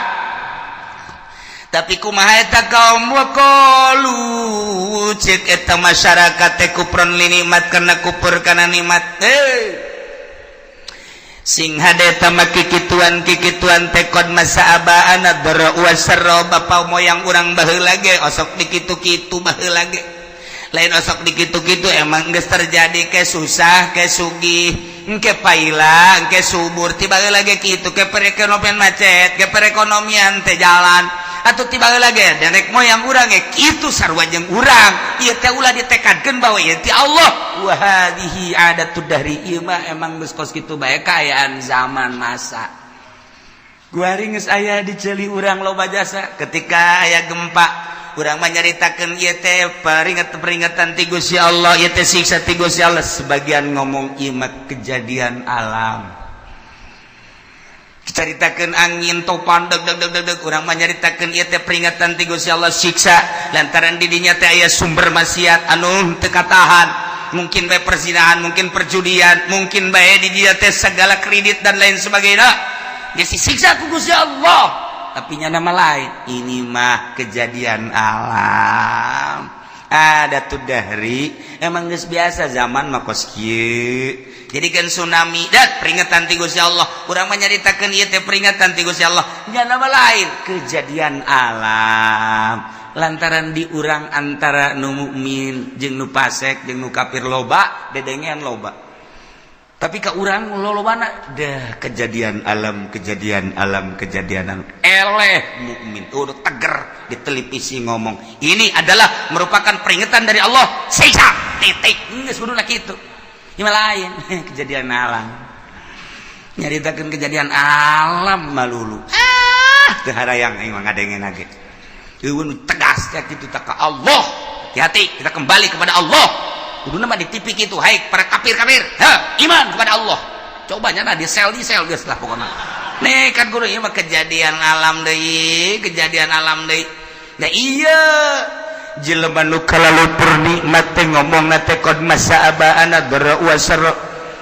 S1: Tapi kumaha eta kaum waqalu cek eta masyarakat teh kufrun linikmat kana kufur kana nikmat. Sing hade tamaki kikituan tekod masa abaana dara wasarra bapa moyang urang baheula ge osok dikitu-kitu baheula ge lain osok dikitu-kitu emang geus terjadi ke susah ke sugih engke paila engke subur tiba heula ge kitu ke perekonomian macet ke perekonomian teh jalan atuh tiba heula ge derek moyang urang ge kitu sarua jeung urang ieu teh ulah ditekadkeun bahwa ieu ti Allah. Wa hadhihi adatud dahri, ieu mah emang geus kos kitu bae kaayaan zaman masa. Guari geus aya di ceuli urang loba jasa ketika aya gempa urang mah nyaritakeun ieu teh peringatan ti Gusti Allah, ieu teh siksa ti Gusti Allah. Sebagian ngomong ieu mah kejadian alam. Caritakeun angin topan deg urang mah nyaritakeun ieu teh peringatan ti Gusti Allah siksa lantaran di dinya teh aya sumber maksiat anu teu katahan. Mungkin bae perzinahan, mungkin perjudian, mungkin bae di dia teh segala kredit dan lain sebagainya. Dia disiksa ku Gusti Allah. Tapi nya nama lain. Ini mah kejadian alam. Ada tuh dahri. Emang geus biasa zaman mah kos kieu. Jadi kan tsunami dat peringatan ti Gusti Allah. Urang mah nyaritakeun ieu teh peringatan ti Gusti Allah. Nya nama lain kejadian alam. Lantaran di urang antara nu mukmin jeung nu fasik jeung nu kafir loba dedengean loba. Tapi ka urang lolobana dah kejadian alam eleh mukmin udah teger di televisi ngomong ini adalah merupakan peringatan dari Allah siksa titik geus kuduna kitu. Ieu lain kejadian alam. Nyaritakeun kejadian alam malulu. Teu harayang ieu mah ngadengen age. Eueun tegas ya kitu tak ka Allah. Hati-hati kita kembali kepada Allah. Kudu mah di TV kitu hai para kafir-kafir. Iman kepada Allah. Coba nya di sel geus lah pokona. Nekat guru ieu mah kejadian alam deui, Nah iya jelema nu kalalupur nikmat teh ngomongna teh qad masaabana dara wasar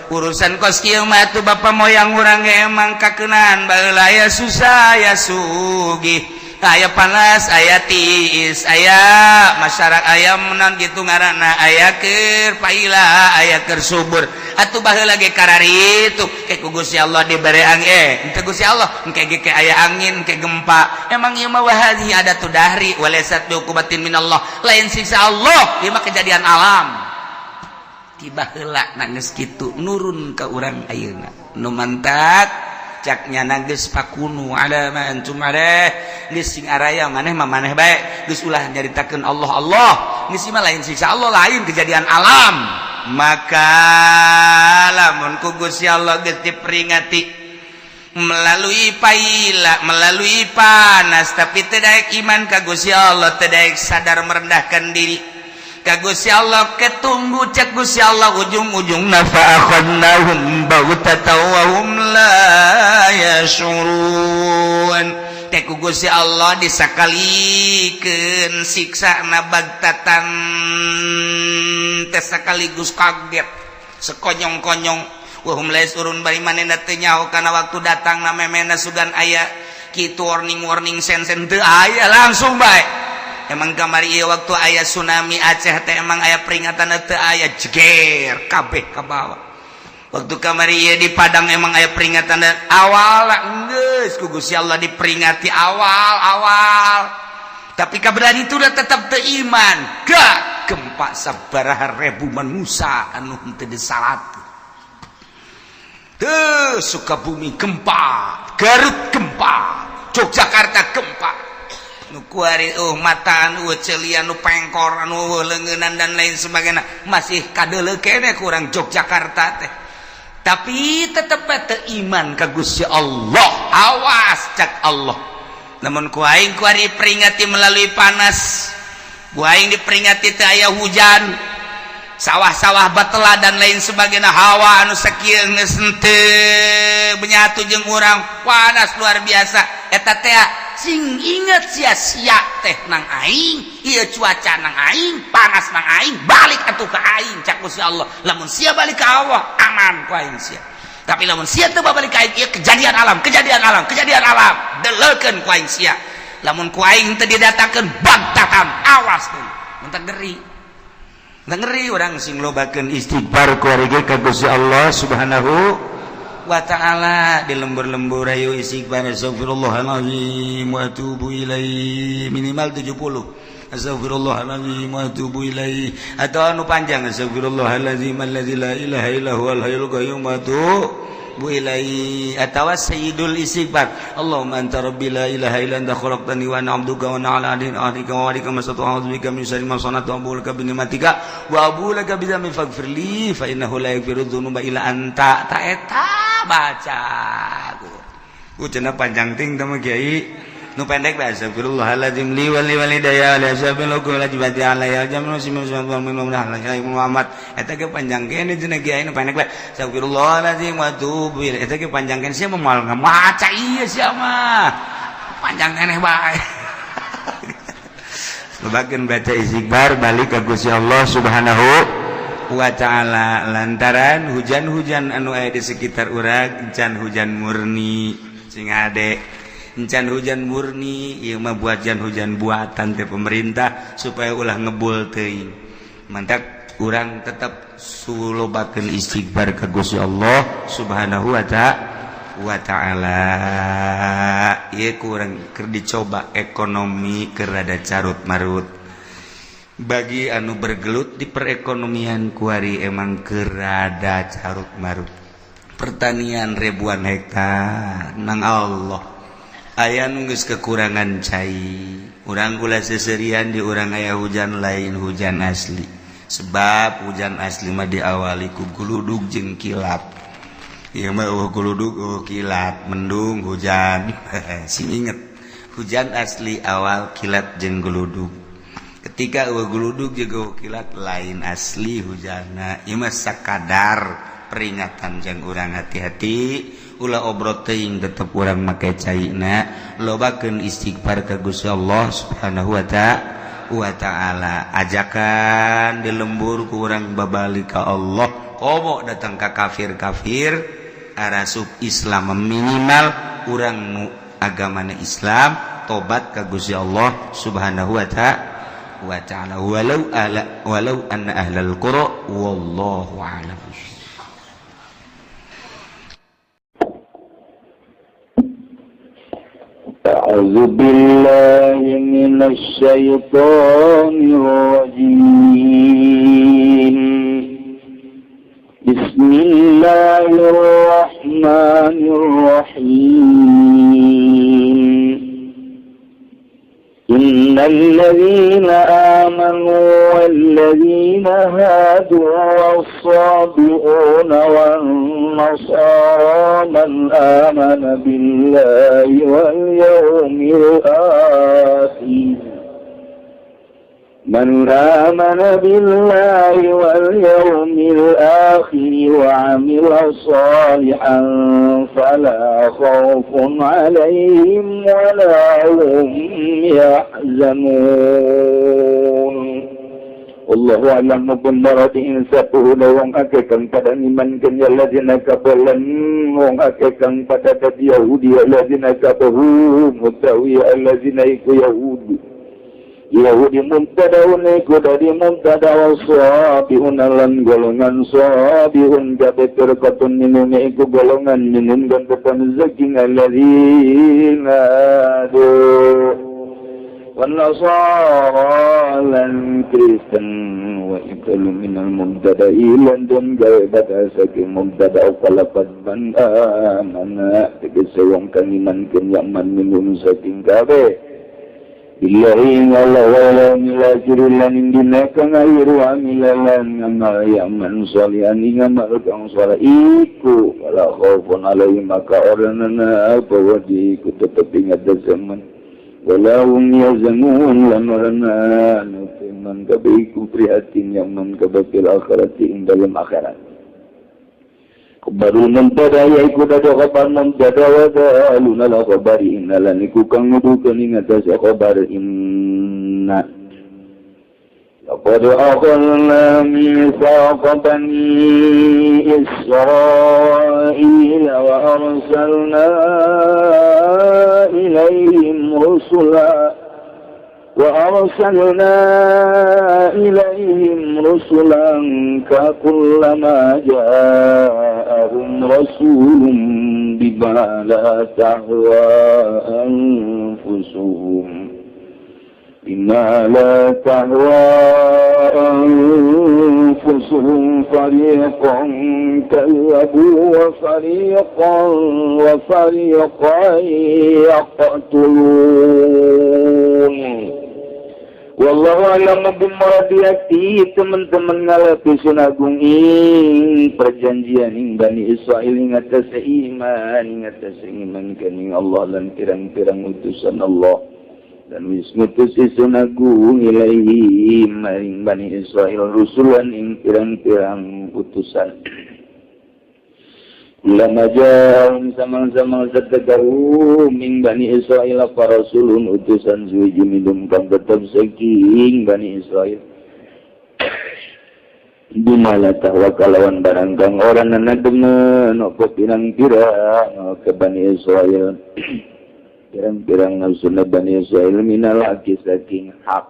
S1: urusan kos kieu mah tuh bapak moyang urang emang kakenaan baheula aya susah aya sugih aya panas aya tiis aya masyarakat aya menan gitu ngaranna aya keur paila aya keur subur atuh baheula ge karari itu ke Gusti Allah dibere angin teu Gusti Allah engke ge aya angin ke gempa emang ieu mah wahadi ada tu dahri walaysat bi uqubatin minallah lain siksa Allah ieu mah kejadian alam tiba heula na geus kitu nurun ka urang ayeuna nu mantak caknya nanggeus pakunu ada ma antum ada geus sing araya maneh mah maneh bae geus ulah nyaritakeun Allah Allah geus mah lain siksa Allah lain kejadian alam maka lamun ku Gusti Allah geus diperingati melalui paila melalui panas tapi teu daek iman ka Gusti Allah teu daek sadar merendahkan diri ka Gusti Allah ketunggu cek Gusti Allah ujung-ujungna fa'akhadnahum baghtatan wa hum la yash'urun teh ku Gusti Allah disakalikeun siksana baghtatan teh sakaligus kaget sekonyong-konyong wa hum la yash'urun bari manehna teu nyaho kana waktu datangna memena sugan aya kitu warning sen-sen teu aya langsung bae emang kamari ieu waktu aya tsunami Aceh teh emang aya peringatan teu aya jeger kabeh ka bawah waktu kamari ieu di Padang emang aya peringatan awal geus ku Gusti Allah diperingati awal tapi kaberani itu udah tetap teu iman gak gempa sabaraha ribu manusia anu teu disalat teu Sukabumi gempa Garut gempa Yogyakarta gempa nu kuari mata anu ceulian nu pengkor anu leungeunnan dan lain sebagainya masih kadeuleu keneh kurang Yogyakarta teh tapi tetep teu iman ka Gusti Allah awas cak Allah namun ku aing kuari peringati melalui panas ku aing diperingati teu aya hujan sawah-sawah batela dan lain sebagainya hawa anu sakieu geus teu benyatu jeung urang panas luar biasa eta teh sing inget sia-sia teh nang aing ieu cuaca nang aing panas nang aing balik atuh ka aing cak Gusti Allah lamun sia balik ka Allah aman ku aing sia tapi lamun sia teu balik ka aing ieu kejadian alam deleukeun ku aing sia lamun ku aing teu didatakeun baghtatan awas tuh mentak ngeri urang sing lobakeun istighfar ku ari ge ka Gusti Allah Subhanahu wa ta'ala di lembur-lembur ayo istighfar astagfirullahalazim wa atubu ilaihi minimal 70 astagfirullahalazim wa atubu ilaihi atau anu panjang astagfirullahalazim alladzi la ilaha illa huwal hayyul qayyum wa atubu ilaihi atau sayyidul istighfar Allahumma anta rabbi la ilaha illa anta khalaqtani wa ana 'abduka wa ana 'ala ahdika wa wa'dika masata'tu bika min syarri ma sana'tu wa a'udzu bika min ni'matika wa a'udzu bika bi dhanbi faghfirli fa innahu la yaghfiru dzunuba illa anta ta eta baca cenah panjang ting teh Kiai nu pendek bae astagfirullahalazim li wa li walidayya la sabilu kulajibati alayya jamu simu Muhammad eta ge panjang kene cenah Kiai nu pendek bae astagfirullahalazim wa tubu eta ge panjang kene sia moal ngamaca ieu sia mah panjang keneh bae lobakeun baca istighfar balik ka Gusti Allah Subhanahu wa ta'ala lantaran hujan-hujan anu aya di sekitar urang encan hujan murni sing ade encan hujan murni ieu mah hujan buatan teh pemerintah supaya ulah ngebul teuing mantak urang tetep sulobakeun istighfar ka Gusti Allah Subhanahu wa ta'ala ieu kurang keur dicoba ekonomi keur rada carut marut bagi anu bergelut di perekonomian kuari emang kerada carut marut pertanian ribuan hektar nang Allah aya nu geus kekurangan cai urang kula seserian di urang aya hujan lain hujan asli sebab hujan asli mah diawali ku guludug jeung kilat ieu mah guludug kilat mendung hujan sing inget hujan asli awal kilat jeung guludug ketika geludug juga kilat lain asli hujana ieu mah sakadar peringatan jeung urang hati-hati ulah obrot teuing tetep urang make caina lobakeun istighfar ka Gusti Allah Subhanahu wa ta'ala ajakan di lembur ku urang babalik ka Allah komo datang ka kafir-kafir arasub Islam minimal urang nu agamana Islam tobat ka Gusti Allah Subhanahu wa ta'ala walau anna ahlal qura wallahu a'lam.
S2: أعوذ بالله من الشيطان الرجيم بسم الله الرحمن الرحيم إن الذين آمنوا والذين هادوا والصابئون والنصارى من آمن بالله واليوم الآخر وعمل صالحا فلا خوف عليهم ولا هم يحزنون. Wallahu a'lam billaahi satu wong akeh kang pada iman kan alladzina kafalan wong akeh kang pada dadi Yahudi alladzina kafaru mutawi alladzina iku Yahudi mubtadaun iku dadi mubtada wasabihun lan golongan sabihun kabeh terkatun minun iku golongan minun dan tepan zaking alladzina والنصارى لن كريستن وإبتل من المبتدأ لندن جايبت أسك مبتدأ فلقد من آمن تكسوان كنمان كن يأمن منهم سكين كابه Billahi Allah walau milajir lan dina kang ayru amilan amal yaman sholihan ing amal kang saleh iku wala khaufun alaihim maka orangna bahwa iku tetep ingat zaman wala hum yazanun lan orangna numan kabaiku prihatin yaman kabatil akhirati ing dalam akhirat. Baru mubtada yaiku dado khabar mubtada wa daluna la khabari inna lan iku kang nuduhkeun ing atas khabar inna laqad akhadna mitsaqa bani Israila wa arsalna ilaihim رسلا ككلما جاءهم رسول بما لا تهوى أنفسهم فريقا كذبوا وفريقا يقتلون. Wallahu a'lam bimuradiati. Teman-teman ngalapisun agung ing perjanjian ing Bani Israil ing atas iman kaning Allah lan pirang-pirang utusan Allah dan wis ngutus isun agung ilaihi maring Bani Israil rusulan ing pirang-pirang utusan. Ulama jauh sama-sama terdegaru min Bani Israel para rasulun utusan suci minum kang tetap saking Bani Israel. Bimala tahwa kalawan barang kang orang nanademen apa pirang-pirang ke Bani Israel. Pirang-pirang nafsuna Bani Israel minal haqi saking hak.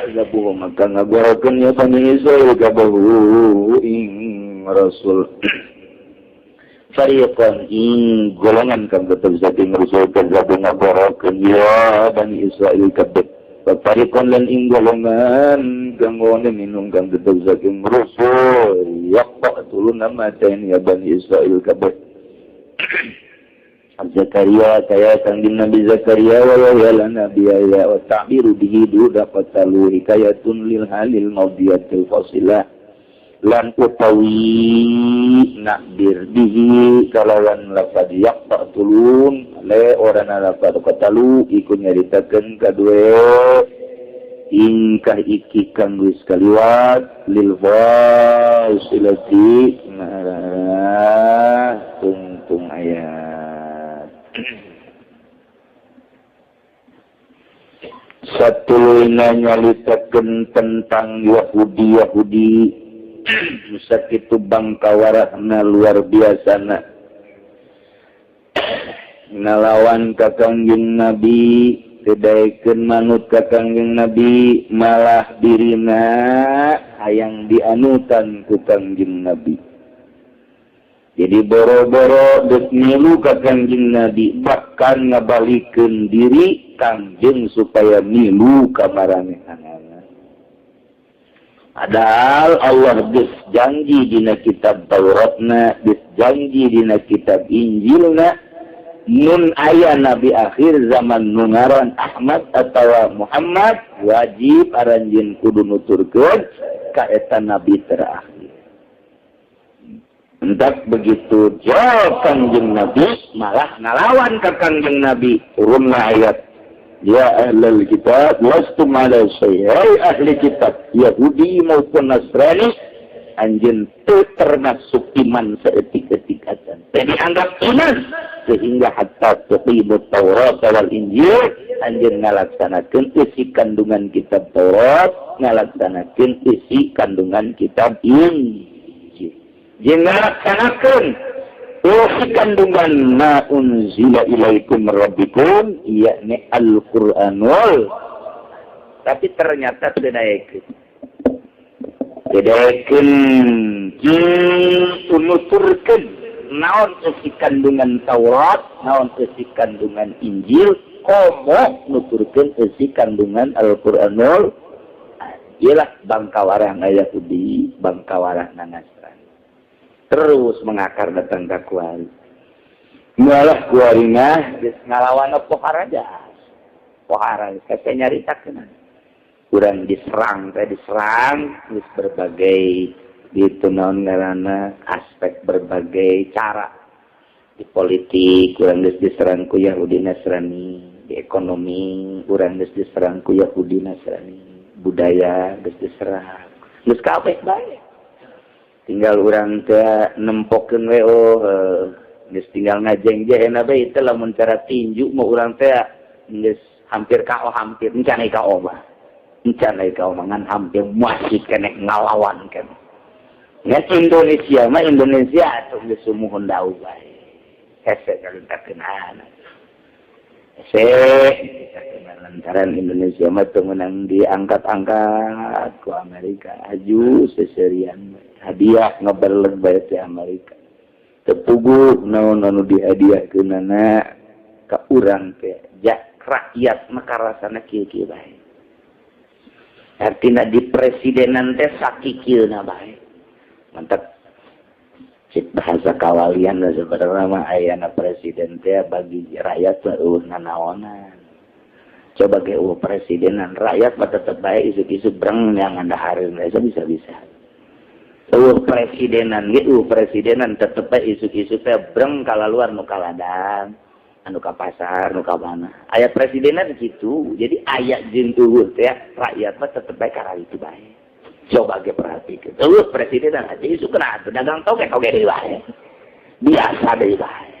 S2: Azabuh maka ngagwarakan ya Bani Israel kabahu ing Rasul fariqan ing golongan kang tetep saking Rasul kadzab ngabarakeun ya Bani Israil kabeh fariqan lan ing golongan kang ngone minung kang tetep saking Rasul yaqtulun maten ya Bani Israil kabeh Zakaria kaya kang Nabi Zakaria wa ya Nabi ya wa ta'biru bihi dapat talu hikayatun lil halil maudiyatil fasilah lan utawi nakdir bihi kalawan lafad yaqtulun le orana lafad qatalu iku nyaritakeun kadue ingkah iki kang wis kaliwat lil wasilati tungtung ayat satu nyalitakeun tentang Yahudi sakitu bangkawarahna luar biasana ngalawan ka Kangjeng Nabi kedaikeun manut ka Kangjeng Nabi malah dirina hayang dianutan ku Kangjeng Nabi. Jadi boro-boro geus milu ka Kangjeng Nabi bahkan ngabalikeun diri Kangjeng supaya milu ka maranehanana. Padahal Allah geus janji dina kitab Tauratna, geus janji dina kitab Injilna, mun aya nabi akhir zaman nu ngaran Ahmad atawa Muhammad wajib aranjeun kudu nuturkeun ka eta nabi terakhir. Hendak begitu jauh Kangjeng Nabi malah ngalawan ke Kangjeng Nabi turunlah ayat ya ahlul kitab lastum ala syai' ahli kitab Yahudi maupun Nasrani anjeun teu termasuk iman saeutik-eutik acan teh dianggap iman sehingga hatta tuqimut Taurat wal Injil anjeun ngalaksanakeun isi kandungan kitab Taurat ngalaksanakeun isi kandungan kitab Injil. Jeung ngalaksanakeun isi kandungan ma unzila ilaikum rabbikum yakni Al-Qur'anul tapi ternyata teu daekeun nuturkeun naon isi kandungan Taurat naon isi kandungan Injil komo nuturkeun isi kandungan Al-Qur'anul ialah bangkawarah Yahudi bangkawarah Nasrani terus mengakar datang ke kuari. Malah kuarina geus ngalawan poharaja. Pohara saya nyaritakeun. Urang diserang geus berbagai gitu naon ngaranna aspek berbagai cara di politik urang geus diserang ku Yahudi Nasrani, di ekonomi urang geus diserang ku Yahudi Nasrani, budaya geus diserang. Geus kabeh bae. Tinggal orang teh nempokeun we geus tinggal ngajeng je enak bae teh lamun cara tinju mau urang teh geus hampir KO hampir encan aya KO mah. Encan aya KO mangan hampir masih keneh ngalawan kan. Ngan Indonesia mah Indonesia atuh geus sumuhun daun bae. Hese kalentakeun anak. Hese lantaran Indonesia mah teu meunang diangkat-angkat ku Amerika aju seserian hadiah ngabarleg bae teh Amerika tepuguh naon anu dihadiahkeunana ka urang teh jak rakyat mah karasana kieu-kieu bae artina di presidenan teh sakikieuna bae mantap cik bahasa kawalian sebenarnya mah ayana presiden teh bagi rakyat teh nanaonan coba ge presidenan rakyat mah tetep bae isuk-isuk breng yang andahareun bisa-bisa presidenan gitu presidenan tetep isuk-isuk teh breng kala luar nu kaladang anu ka pasar nu ka mana aya presidenan gitu jadi aya jeung eueuh teh rakyat mah tetep bae ka itu bae coba ge perhatikeun eueuh presidenan aja isuk kana dagang toge deui bae biasa deui bae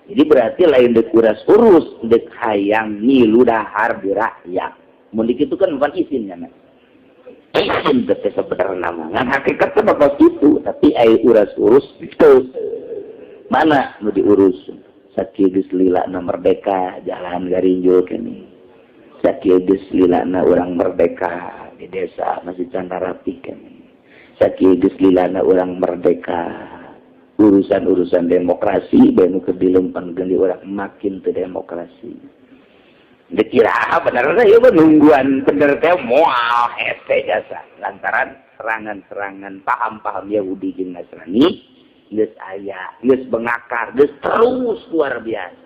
S2: jadi berarti lain deuk urus deuk hayang ngilu dahar di rakyat mun dikitu kan bukan izinnya mah izin teh sebenarnya ngan hakikatnya bakal gitu tapi ai urus itu mana nu diurus sakieu geus lilana merdeka jalan garinjul kene sakieu geus lilana urang merdeka di desa masih can rapi kene sakieu geus lilana urang merdeka urusan-urusan demokrasi bae nu kebileumpang geuli urang makin teu demokrasi dikira bener ya nungguan bener teh moal hese jasa lantaran serangan-serangan paham-paham Yahudi jeung Nasrani geus aya geus bengakar geus terus luar biasa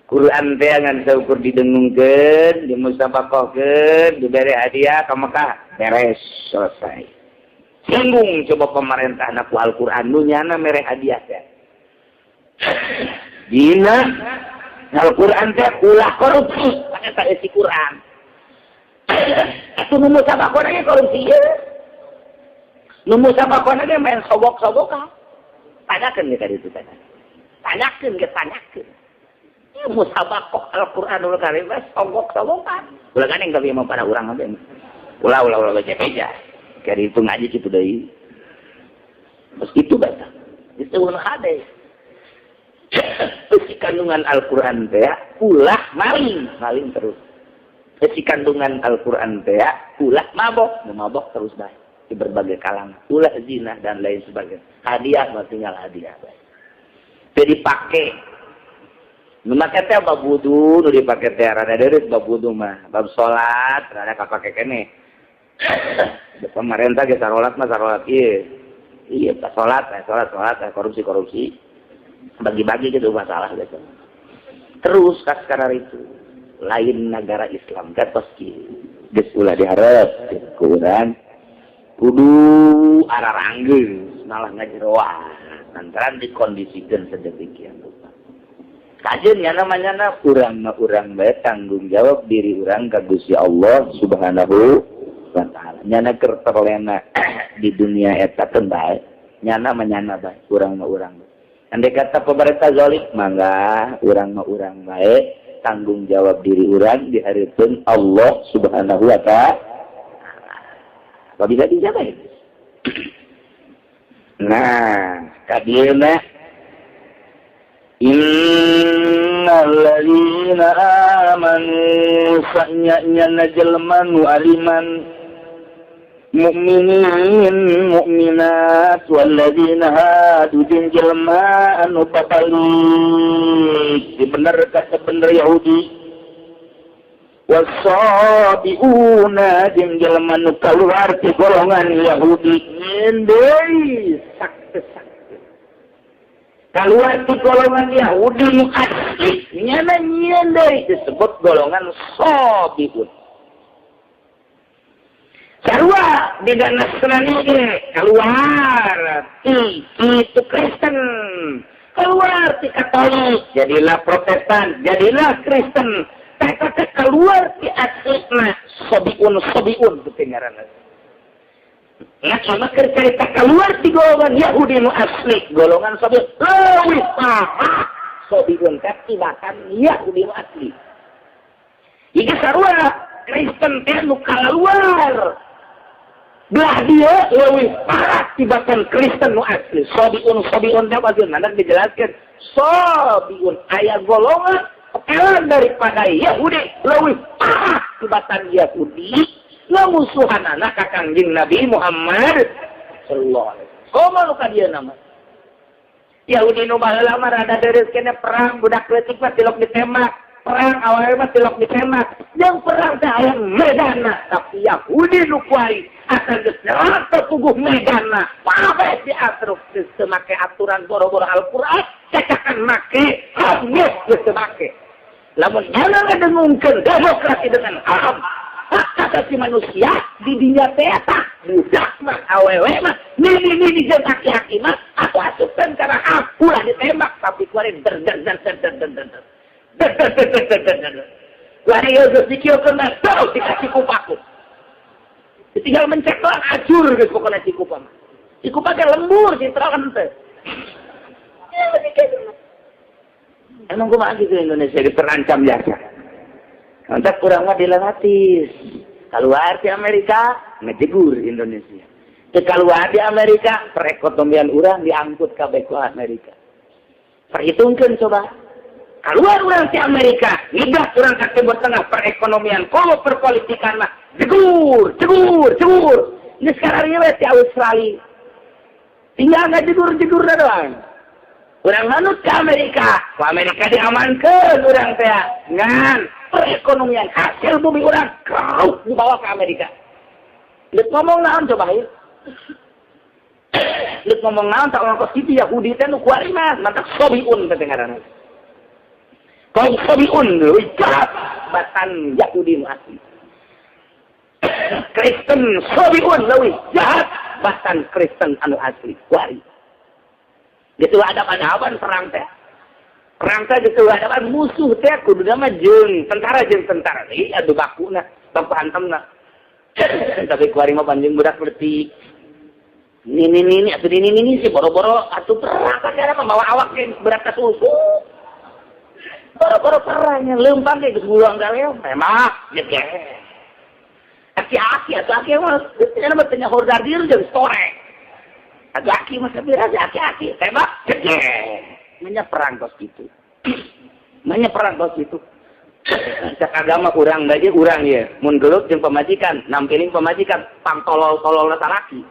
S2: Quran teh ngan saukur didengungkeun dimusabaqahkeun dibere hadiah ka Mekah beres selesai singgung coba pemerintah ku Al-Qur'an nu nyana mere hadiah teh dina Al-Quran teh ulah korupsi, eta isi Quran. Atuh nu musabaqona ge korupsi ye. Nu musabaqona ge main sobok-sobokan. Tanyakeun ge ka ditu teh. Tanyakeun. Ieu musabaqah Al-Qur'anul Karim sobok-sobokan. Ulah gandeng ka ieu mah para urang mah. Ulah beja. Ka ditu ngaji kitu deui. Terus itu baca. Itu hade. Si kandungan Al-Qur'an teh ulah maling terus. Si kandungan Al-Qur'an teh ulah mabok terus bae di berbagai kalangan. Ulah zina dan lain sebagainya. Hadiah mah tinggal hadiah bae. Jadi pakai nu make teh bab wudu, nu dipake teh rada deres bab wudu mah. Bab salat rada kapake keneh. Pemerintah ge sarolat mah sarolat ieu. Iya, sholat, korupsi, bagi-bagi gitu masalah gitu. Terus sekarang itu lain negara Islam kan pasti geus ulah diharap kurang kudu ararangeun malah ngajeroan lantaran dikondisikan sedemikian rupa. Kajian namanya urang bae tanggung jawab diri urang ka Gusti Allah Subhanahu wa ta'ala. Nyana keur terlena di dunia eta teh bae nyana menyana bae urang andai kata pemerintah zalim mangga urang bae tanggung jawab diri urang di hareupeun Allah Subhanahu wa ta'ala. Apa bisa dijaga ya? Nah kadieuna innal ladzina amanu sa'nyana jelema nu aliman mu'minin mu'minat walladzina hadu jeung jelema anu papalik bener kata bener Yahudi wasabiuna jeung jelema nu kaluar ti golongan Yahudi nyendei sakte kaluar ti golongan Yahudi nu asli nyana nyendei disebut golongan sabiun. Sarua di Nasrani keluar itu Kristen, keluar di Katolik, jadilah Protestan, jadilah Kristen. Kata keluar di aslinya sobiun ketinggalan. Nah, sama cerita keluar di golongan Yahudi nu asli, golongan sobiun lebih parah. Sobiun ketibakan Yahudi nu asli. Jika sarua Kristen teh nu keluar. Belah dia lebih parah tibakan Kristen nu asli. Sobiun teh bagaimana dijelaskan? Sobiun aya golongan elan daripada Yahudi lebih parah tibakan Yahudi ngamusuhanana ka Kangjeng Nabi Muhammad sallallahu alaihi wasallam. Komo nu ka dieu nama? Yahudi nu baheula mah rada deres kene perang budak leutik mah tilok ditembak. Perang awalnya mah tilok ditembak. Yang perang teh aya medana, tapi Yahudi nu kuai asal geus nyerata puguh medana. Pabe diatur geus teu make aturan boro-boro Al-Qur'an, cacakan make geus teu make. Lamun nyana ngedengungkeun demokrasi dengan hak asasi manusia di dunia teh eta budak mah awewe mah nini jeung aki-aki mah aku asupkeun kana ulah ditembak tapi kuari der. Wari geus dikieulkeun mah teu dikasih kupaku. Tinggal mencek doang acur geus pokona cikupa mah. Cikupa ge lembur diterakan teh. Emang kumaha gitu Indonesia terancam jasa. Entah kurang mah dilanatis. Keluar di Amerika ngejegur Indonesia. Keluar di Amerika perekonomian urang diangkut kabeh ku Amerika. Perhitungkeun coba. Keluar orang di Amerika, ngidah orang ke Timur Tengah perekonomian, kalau perpolitikan mah jegur. Ini sekarang ini di Australia, tinggal nggak jegur doang. Orang manut ke Amerika diamankan orang teh, ngan perekonomian hasil bumi orang kau dibawa ke Amerika. Lihat ngomong naon coba ya. Lihat ngomong naon tak orang kos itu Yahudi teh nu kuari mah, mantap sobiun kedengaran. Kaum sobiun jahat batan Yahudi nu asli. Kristen sobiun leuwih jahat batan Kristen anu asli. Wari. Gitu adab-adaban perang teh. Perang teh gitu adaban musuh teh kudu mah jeung tentara. Ih adu bakuna, baku hantemna. Tapi kuari mah panjang budak leutik. Ini atuh ini si boro-boro atuh perang kadang mah bawa awak ke berat ka susu. Boro-boro perangnya lempang ke geus galeo memang jege. Aki-aki mah teu tanya hordardir jeung sore. Aki mah sabira aki tembak nya perang kos gitu nya perang kos gitu cak agama urang bae urang ya mun gelut jeung pamajikan nampiling pamajikan pangtolol-tolol laki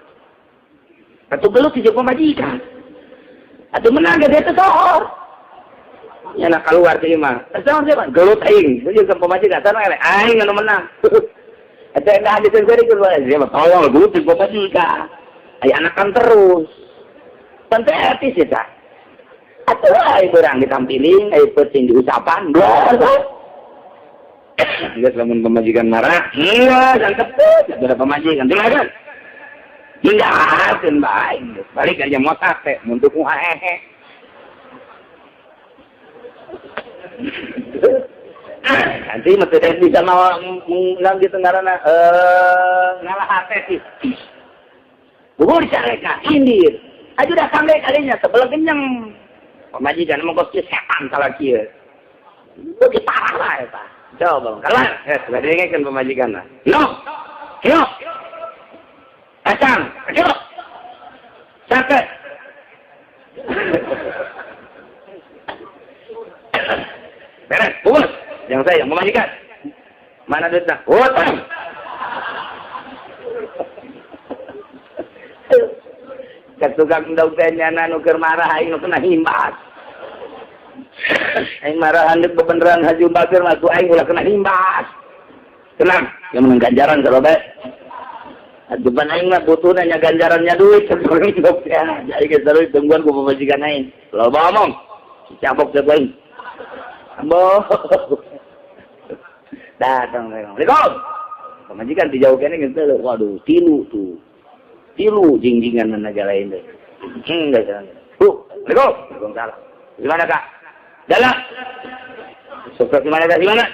S2: atuh gelut jeung pamajikan atuh menang gede teh sohor nya keluar teh mah saon sih gelut aing jeung pamajikan sana eleh aing anu menang atuh endah hadiseun deui keluar dia mah tolol gelut jeung pamajikan aya anakan terus tante artis eta atuh ai urang ditampiling ai penting diucapan geus lamun pamajikan marah iya santep teh ada pamajikan dilagan hinggakeun bae balik aja motak teh muntuk hehe nanti mah teh bisa nang gitu ngaranna ngalah hate sih buhur careka indir aju datang deh kalinya sebelah kenyang pemajikan emang kos setan salah kieu beuki parah lah eta coba kalah sudah dengekeun pemajikan lah yo acang ayo sakit beres bungkus yang saya pemajikan mana duitnya tukang ndog teh nyana nu keur marah aing nu kena himbas. Aing marah handeup bebeneran haju bakir mah tu aing ulah kena himbas. Tenang, yang menang ganjaran sarobe. Aduban aing mah butuhna nya ganjarannya duit sebelum ndog teh. Jadi geus saruy tungguan ku pamajikan aing. Loba omong. Cabok teh aing. Ambo. Datang aing. Assalamualaikum. Pamajikan dijauh kene geus teh. Waduh, tilu tuh. Tilu jing-jingan naga lain deh. Enggak jalan. Assalamualaikum. Waalaikumsalam. Gimana Kak? Jalan. Sukses gimana Kak? Gimana?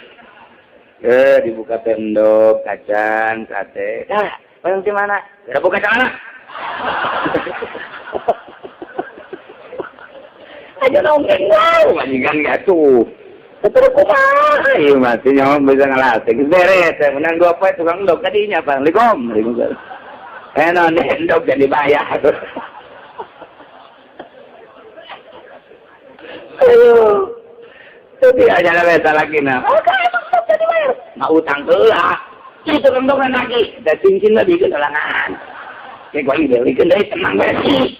S2: Dibuka tendok, kacang, sate. Nah, orang di mana? Ada buka kacang mana? Aja dong, wow, majikan gak tuh. Terus kumaha? Iya mati nyawa bisa ngelatih. Beres, menang 2 poin tukang ndok tadinya, Pak. Waalaikumsalam. Enak ndok jadi bayar. Aduh. Tapi aja lah beta lagi na. Oke, ndok jadi bayar. Nggak utang lah. Itu kan ndok lagi. Dan cincin lebih ke dalangan. Kayak gua ini belikan dari tenang bersih.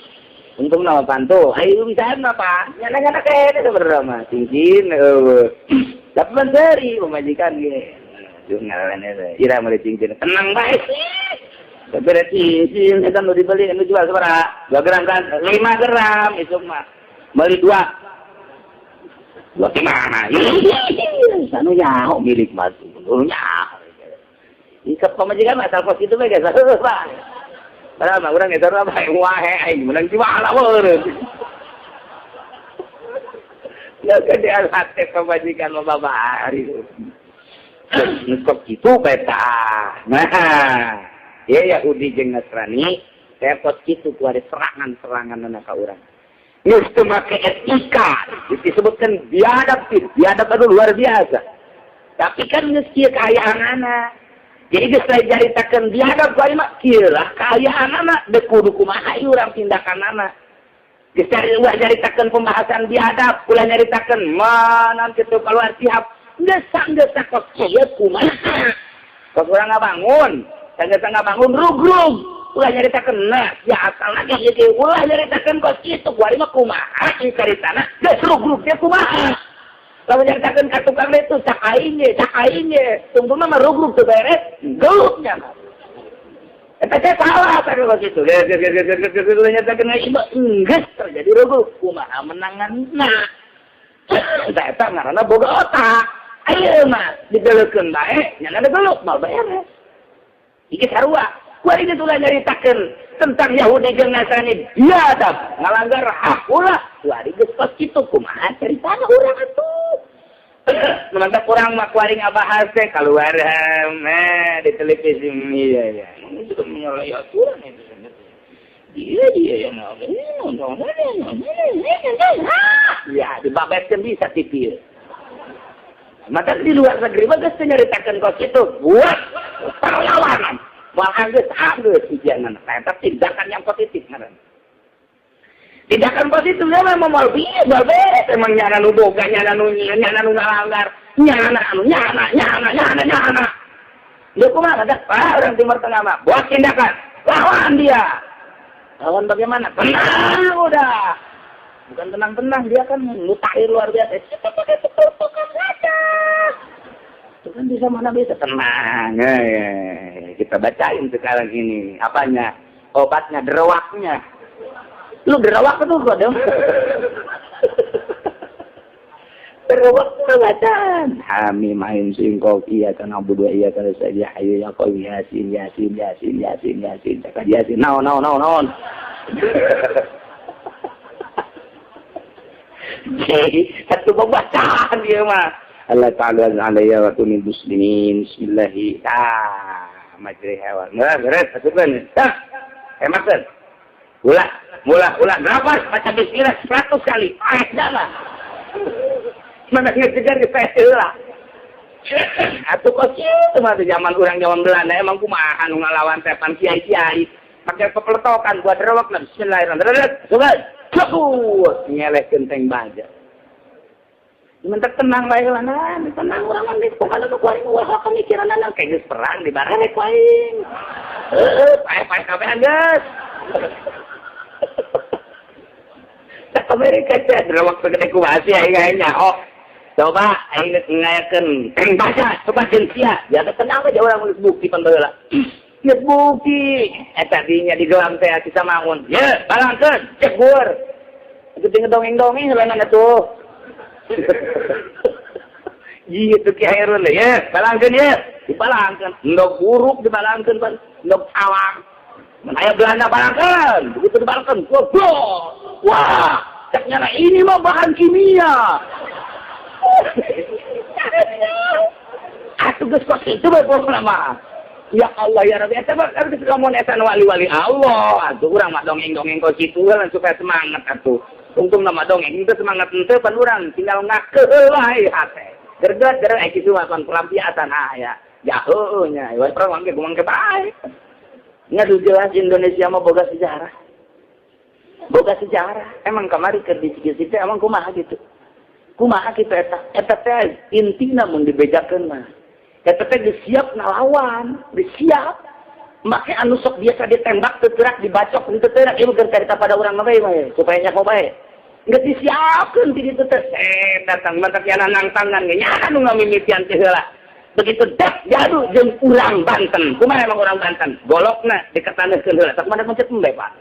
S2: Untung nama pantu. Ayo bisa apa? Nyana-nyana kayak itu berdama. Cincin. Tapi menteri pemajikan gitu. Ngarannya ira mulai cincin. Tenang baik. Tapi ada cincin, kita mau dibeli, mau jual seberapa? 2 gram kan? 5 gram, itu mah. Beli 2. 2 gimana? Sanu nyaho milik matu, nyaho. Ikut pemajikan asal kos itu guys, Pak. Padahal mah urang eta mah wae aing menang jual eureun. Ya kan dia hati pemajikan mah babari. Nukok itu peta. Nah. Ya Yahudi jeung Nasrani, repot kitu ku ada serangan-serangan ka urang. Geus teu make etika, disebutkan biadab itu luar biasa. Tapi kan geus kieu kaayaanana. Jadi geus lain jaritakeun biadab ku mah kieu lah kaayaanana deuk kudu kumaha ieu urang tindakanana. Geus jaritakeun pembahasan biadab, ulah nyaritakeun manan kitu keluar siap. Geus kos kieu kumaha. Kos urang ngabangun. Tangga-tangga bangun rugrug, ulah nyaritakeun nah, ya asal lagi jadi ulah nyaritakeun kos kitu, kuari mah kumaha ieu caritana, geus rugrug teh kumaha. Lamun nyaritakeun ka tukang itu cak aing ge, tungtungna mah rugrug teu beres, gelupnya mah. Eta teh salah tadi kos kitu. Geus nyaritakeun ieu geus terjadi rugrug, kumaha menanganna. Eta ngaranna boga otak. Ayeuna mah dideulekeun bae, nya ada gelup mah beres. Iki sarua, kuari itu lah nyaritakeun tentang Yahudi jeung Nasrani biadab, ngalanggar hak ulah. Kuari geus kos kitu kumaha caritana urang atuh. Mantap urang mah kuari ngabahas teh kaluar di televisi iya. Ini juga menyalahi aturan itu. Dia yang ya dibabetkeun bisa TV. Maka di luar negeri mah geus nyaritakeun kos kitu buat perlawanan. Malah geus ujianan. Eta tindakan yang positif ngaran.
S3: Tindakan positif ya memang mal bieu emang nyana nu boga nyana nu ngalanggar nyana. Dia kumaha ada orang Timur Tengah mah buat tindakan lawan dia. Lawan bagaimana? Tenang udah. Bukan tenang-tenang dia kan mutakhir luar biasa. Kita pakai tepuk-tepukan saja. Itu kan bisa mana bisa tenang. Kita bacain sekarang ini apanya? Obatnya derwaknya. Lu derawak tuh kok dong. Derawak bacaan. Hamim main singkok iya kan abu dua iya kan saja ayo ya kau yasin. Cakap yasin. Naon. Jadi satu bacaan dia mah. Allah Ta'ala alaiya wa kunil muslimin. Bismillahi. Majri hewan. Beres. Asupan. Maksud. Mula berapa? Baca bismillah 100 kali. Jangan. Mana ngejegar di PSL lah. Atuh kok itu mah zaman Belanda emang kumaha anu ngalawan tepan kiai-kiai. Pakai pepletokan buat rewek lah bismillahirrahmanirrahim. Coba. Nyeleh genteng baja. Mentek tenang bae lah tenang urang mah geus pokona nu kuari ulah pemikiran anak kayak geus perang di bareng kuaing. Pae kabehan geus. Amerika teh dalam waktu gede kubasi aing-aingnya. Oh, coba aing ngayakeun baca coba sia. Ya tenang aja orang nulis bukti pandeula. Nulis bukti. Tadinya di gelam teh si Samangun. Ya, balangkeun cek gur. Itu ngedongeng-dongeng heulana tuh. Gitu Ki Hairul ya, balangkeun ya. Dibalangkeun. Ndok buruk dibalangkeun pan. Ndok awang. Aya Belanda balangkeun. Begitu dibalangkeun. Wah, ternyata ini mah bahan kimia. Atuh geus kok kitu bae pokona mah. Ya Allah ya Rabbi, eta mah harus lamun eta wali-wali Allah. Atuh urang mah dongeng-dongeng kok kitu lah supaya semangat atuh. Untung nama dongeng itu semangat henteu pan urang tinggal ngakeul wae hate. Gerget kitu mah pan pelampiasan ya. Ya heueuh nya, we perang ge kumang ke bae. Ngadu jelas Indonesia mah boga sejarah. Emang kamari keur dicicil teh emang kumaha gitu. Kumaha kitu eta teh intina mun dibejakeun mah. Eta teh geus siap ngalawan, disiap. Make anu sok biasa ditembak teu teurak dibacok teu teurak ieu keur carita pada urang mah bae supaya nyak bae. Geus disiapkeun ti ditu teh datang mantak yana nang tangan ge nya anu ngamimitian teh heula. Begitu dak jadu jeung urang Banten. Kumaha emang urang Banten? Golokna diketanekeun heula. Tak mana mencet embe Pak.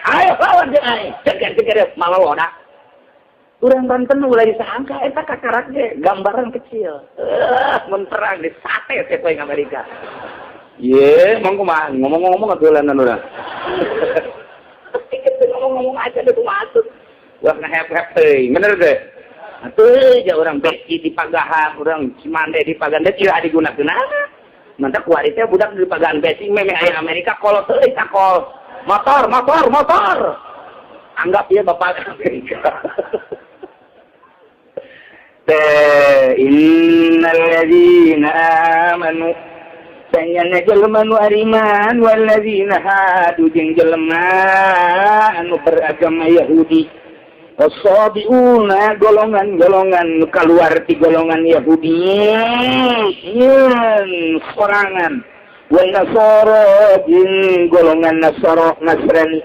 S3: Ayo lawan jeung aing. Ceger malawona. Urang Banten mulai disangka eta kakarak ge gambaran kecil. Mun perang di sate teh poe Amerika. Ye, mong kumaha ngomong-ngomong atuh lanan urang. Kita ngomong aja deh masuk. Wah ngehep-hep teuing. Bener teh. Atuh ja urang beki di Pagahan, urang Cimande di Pagan teh teu digunakeun. Mantap kuari teh budak di Pagan besi memang aya Amerika kolot teuing takol. Motor. Anggap dia bapak Amerika. Innal ladzina amanu sayana jelema nu ariman wal ladzina hadu jeung jelema anu beragama Yahudi. Wasabiuna golongan-golongan nu kaluar ti golongan Yahudi. Sorangan. Wa nasara jin golongan Nasrani.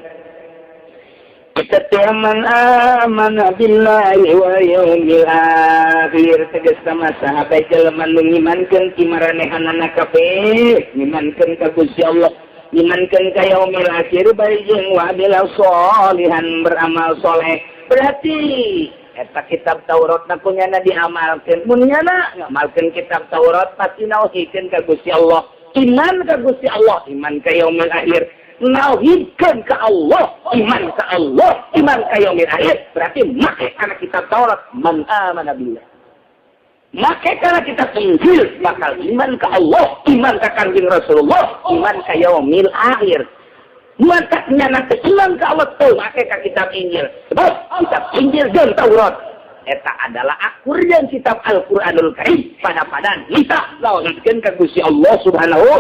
S3: Kita teman amanah billahi wa yaumil akhir tegas sama sahabat jelema nu ngimankeun ti maranehanana kabeh ngimankeun ka Gusti Allah ngimankeun ka yaumil akhir bari jeung wa bil sholihan beramal soleh. Berarti eta kitab Taurat na kunyana diamalkeun mun nyana ngamalkeun kitab Taurat pasti nauhikeun ka Gusti Allah. Iman ka Gusti Allah, iman ka yaumil akhir. Nauhidkeun ka Allah, iman ka Allah, iman ka yaumil akhir. Berarti make kana kitab Taurat man amana billah. Make kana kitab Injil bakal iman ka Allah, iman ka Kanjeng Rasulullah, iman ka yaumil akhir. Mantaknya nanti iman ka Allah tuh make ka kitab Injil. Sebab kitab Injil dan Taurat eta adalah akurnya kitab Al-Qur'anul Karim pada kita lawankeun ka Gusti Allah Subhanahu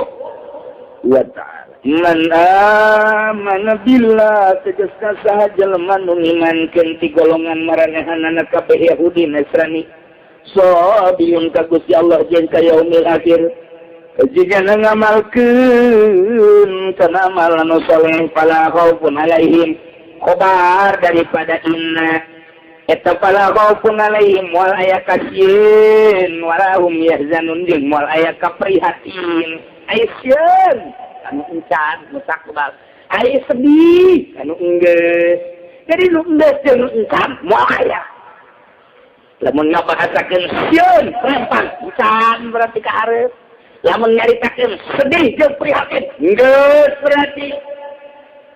S3: wa taala. Man amana billah tegasna saha jalma nu ngimankeun ti golongan maranehanana kabeh Yahudi Nasrani sabiun ka Gusti Allah jeung ka yaumil akhir jigana ngamalkeun kana amal anu saleh fala khaufun alaihim khobar daripada inna eta fala khaufun alaihim wal aya kasieun wala hum yahzanun jeung wal aya kaprihatin aisyeun anu encan musakbal aya sedih anu enggeus jadi nu enggeus jeung nu encan moal aya lamun ngabahasakeun sieun lempang encan berarti ka hareup lamun nyaritakeun sedih jeung prihatin enggeus berarti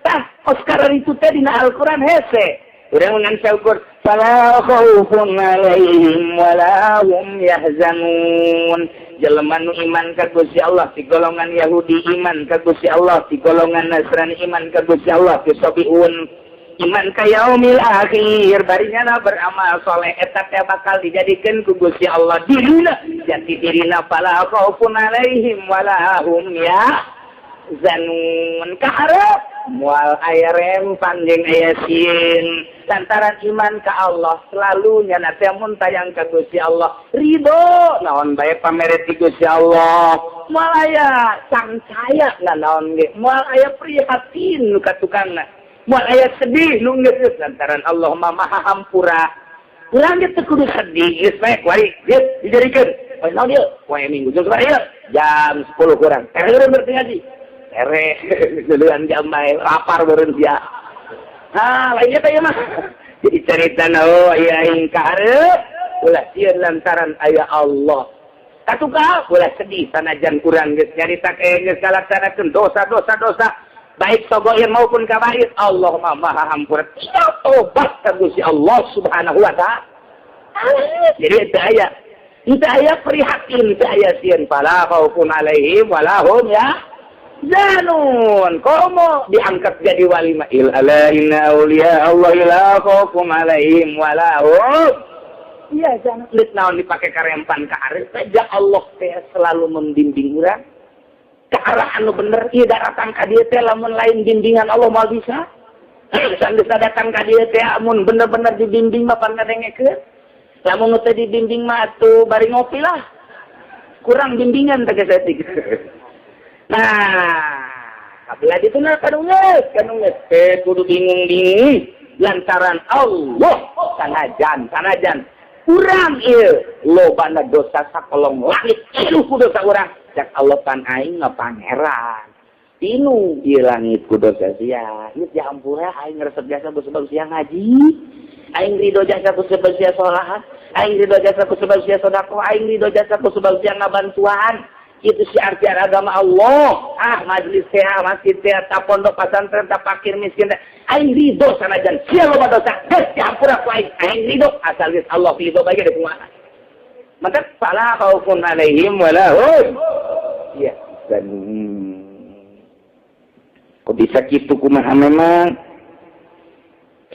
S3: tah Oscar itu teh dina Al-Qur'an hese urang ngan saukur fala khaufun alaihim wala hum yahzanun jelema nu iman ka Gusti Allah ti golongan Yahudi iman ka Gusti Allah ti golongan Nasrani iman ka Gusti Allah ti sabiun iman ka yaumil akhir barinya beramal soleh eta teh bakal dijadikeun ku Gusti Allah dirina jati dirina fala khaufun alaihim wala hum yahzanun kaharep moal aya rempan jeung aya sieun lantaran iman ka Allah selalu nyana teh mun tayang ka Gusti Allah ridho naon bae pamere ti Gusti Allah moal aya sangsaya naon ge moal aya prihatin nu katukangna moal aya sedih nu geus lantaran Allah maha hampura urang ge teu kudu sedih geus bae wari geus dijadikeun poe naon ieu poe Minggu jeung ieu jam 10 kurang urang berarti ngaji ere duluan jam bae lapar beureun sia nah lainnya teh mah jadi cerita oh aya aing ka hareup ulah sieun lantaran aya Allah katuka ulah sedih sanajan urang geus nyaritakeun geus kalaksanakeun dosa baik sagoir maupun kabair Allah maha hampura tinggal tobat ka Gusti Allah Subhanahu wa taala jadi teu aya prihatin teu aya sieun fala khaufun alaihim wala hum Zanun, komo diangkat jadi wali ma'il ala inna awliya Allah la khawfun alaihim wala hum. Iya jangan lihat naon dipakai karempan ke arah saja Allah teh selalu membimbing urang ke arah anu bener ieu datang ka dieu teh lamun lain bimbingan Allah moal bisa. Sanggeus datang ka dieu teh amun bener-bener dibimbing mah pan ngadengekeun. Lamun teu dibimbing mah atuh bari ngopi lah. Kurang bimbingan teh saeutik. Nah, apabila dituna kanungeus kudu bingung lantaran Allah sanajan urang ieu lobana dosa sakolong langit ieu ku dosa urang cak Allah pan aing ngapangeran tinu ieu langit ku dosa sia ieu diampura aing resep jasa sebab sia ngaji aing ridho jasa ku sebab sia salat aing ridho jasa ku sebab sia sedekah aing ridho jasa ku sebab sia ngabantuan itu syiar agama Allah majlis teh masjid teh ta pondok pesantren ta fakir miskin aing ridho sanajan sia loba dosa geus diampura ku aing ridho asal geus Allah ridho bae ge kumaha maka fala khaufun alaihim wala hum ya dan kok bisa kitu kumaha memang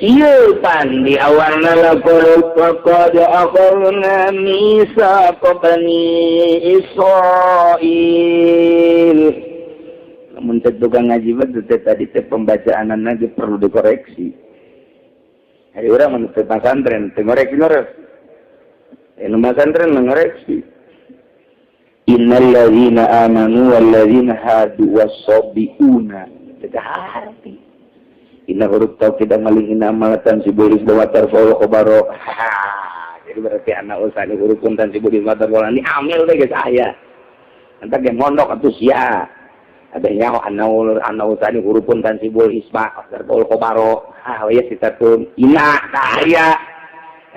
S3: kieu pan di awalna laqad akhadna mitsaqa bani Israil. Namun tukang ngaji teh tadi teh pembacaanna ge perlu dikoreksi. Hari urang mun teh pesantren teh ngoreksi noreh. Anu pesantren ngoreksi. Innal ladzina amanu wal ladzina hadu was-sabiuna. Teh arti inna huruf taukid amalin amalatan sibulis bawatar faul khobaro jadi berarti anak usani huruf kuntan sibulis bawatar faul ini amil deh guys ayah nanti dia mondok atau sia adanya anak usani huruf kuntan sibulis bawatar faul khobaro ya kita tuh ina kaya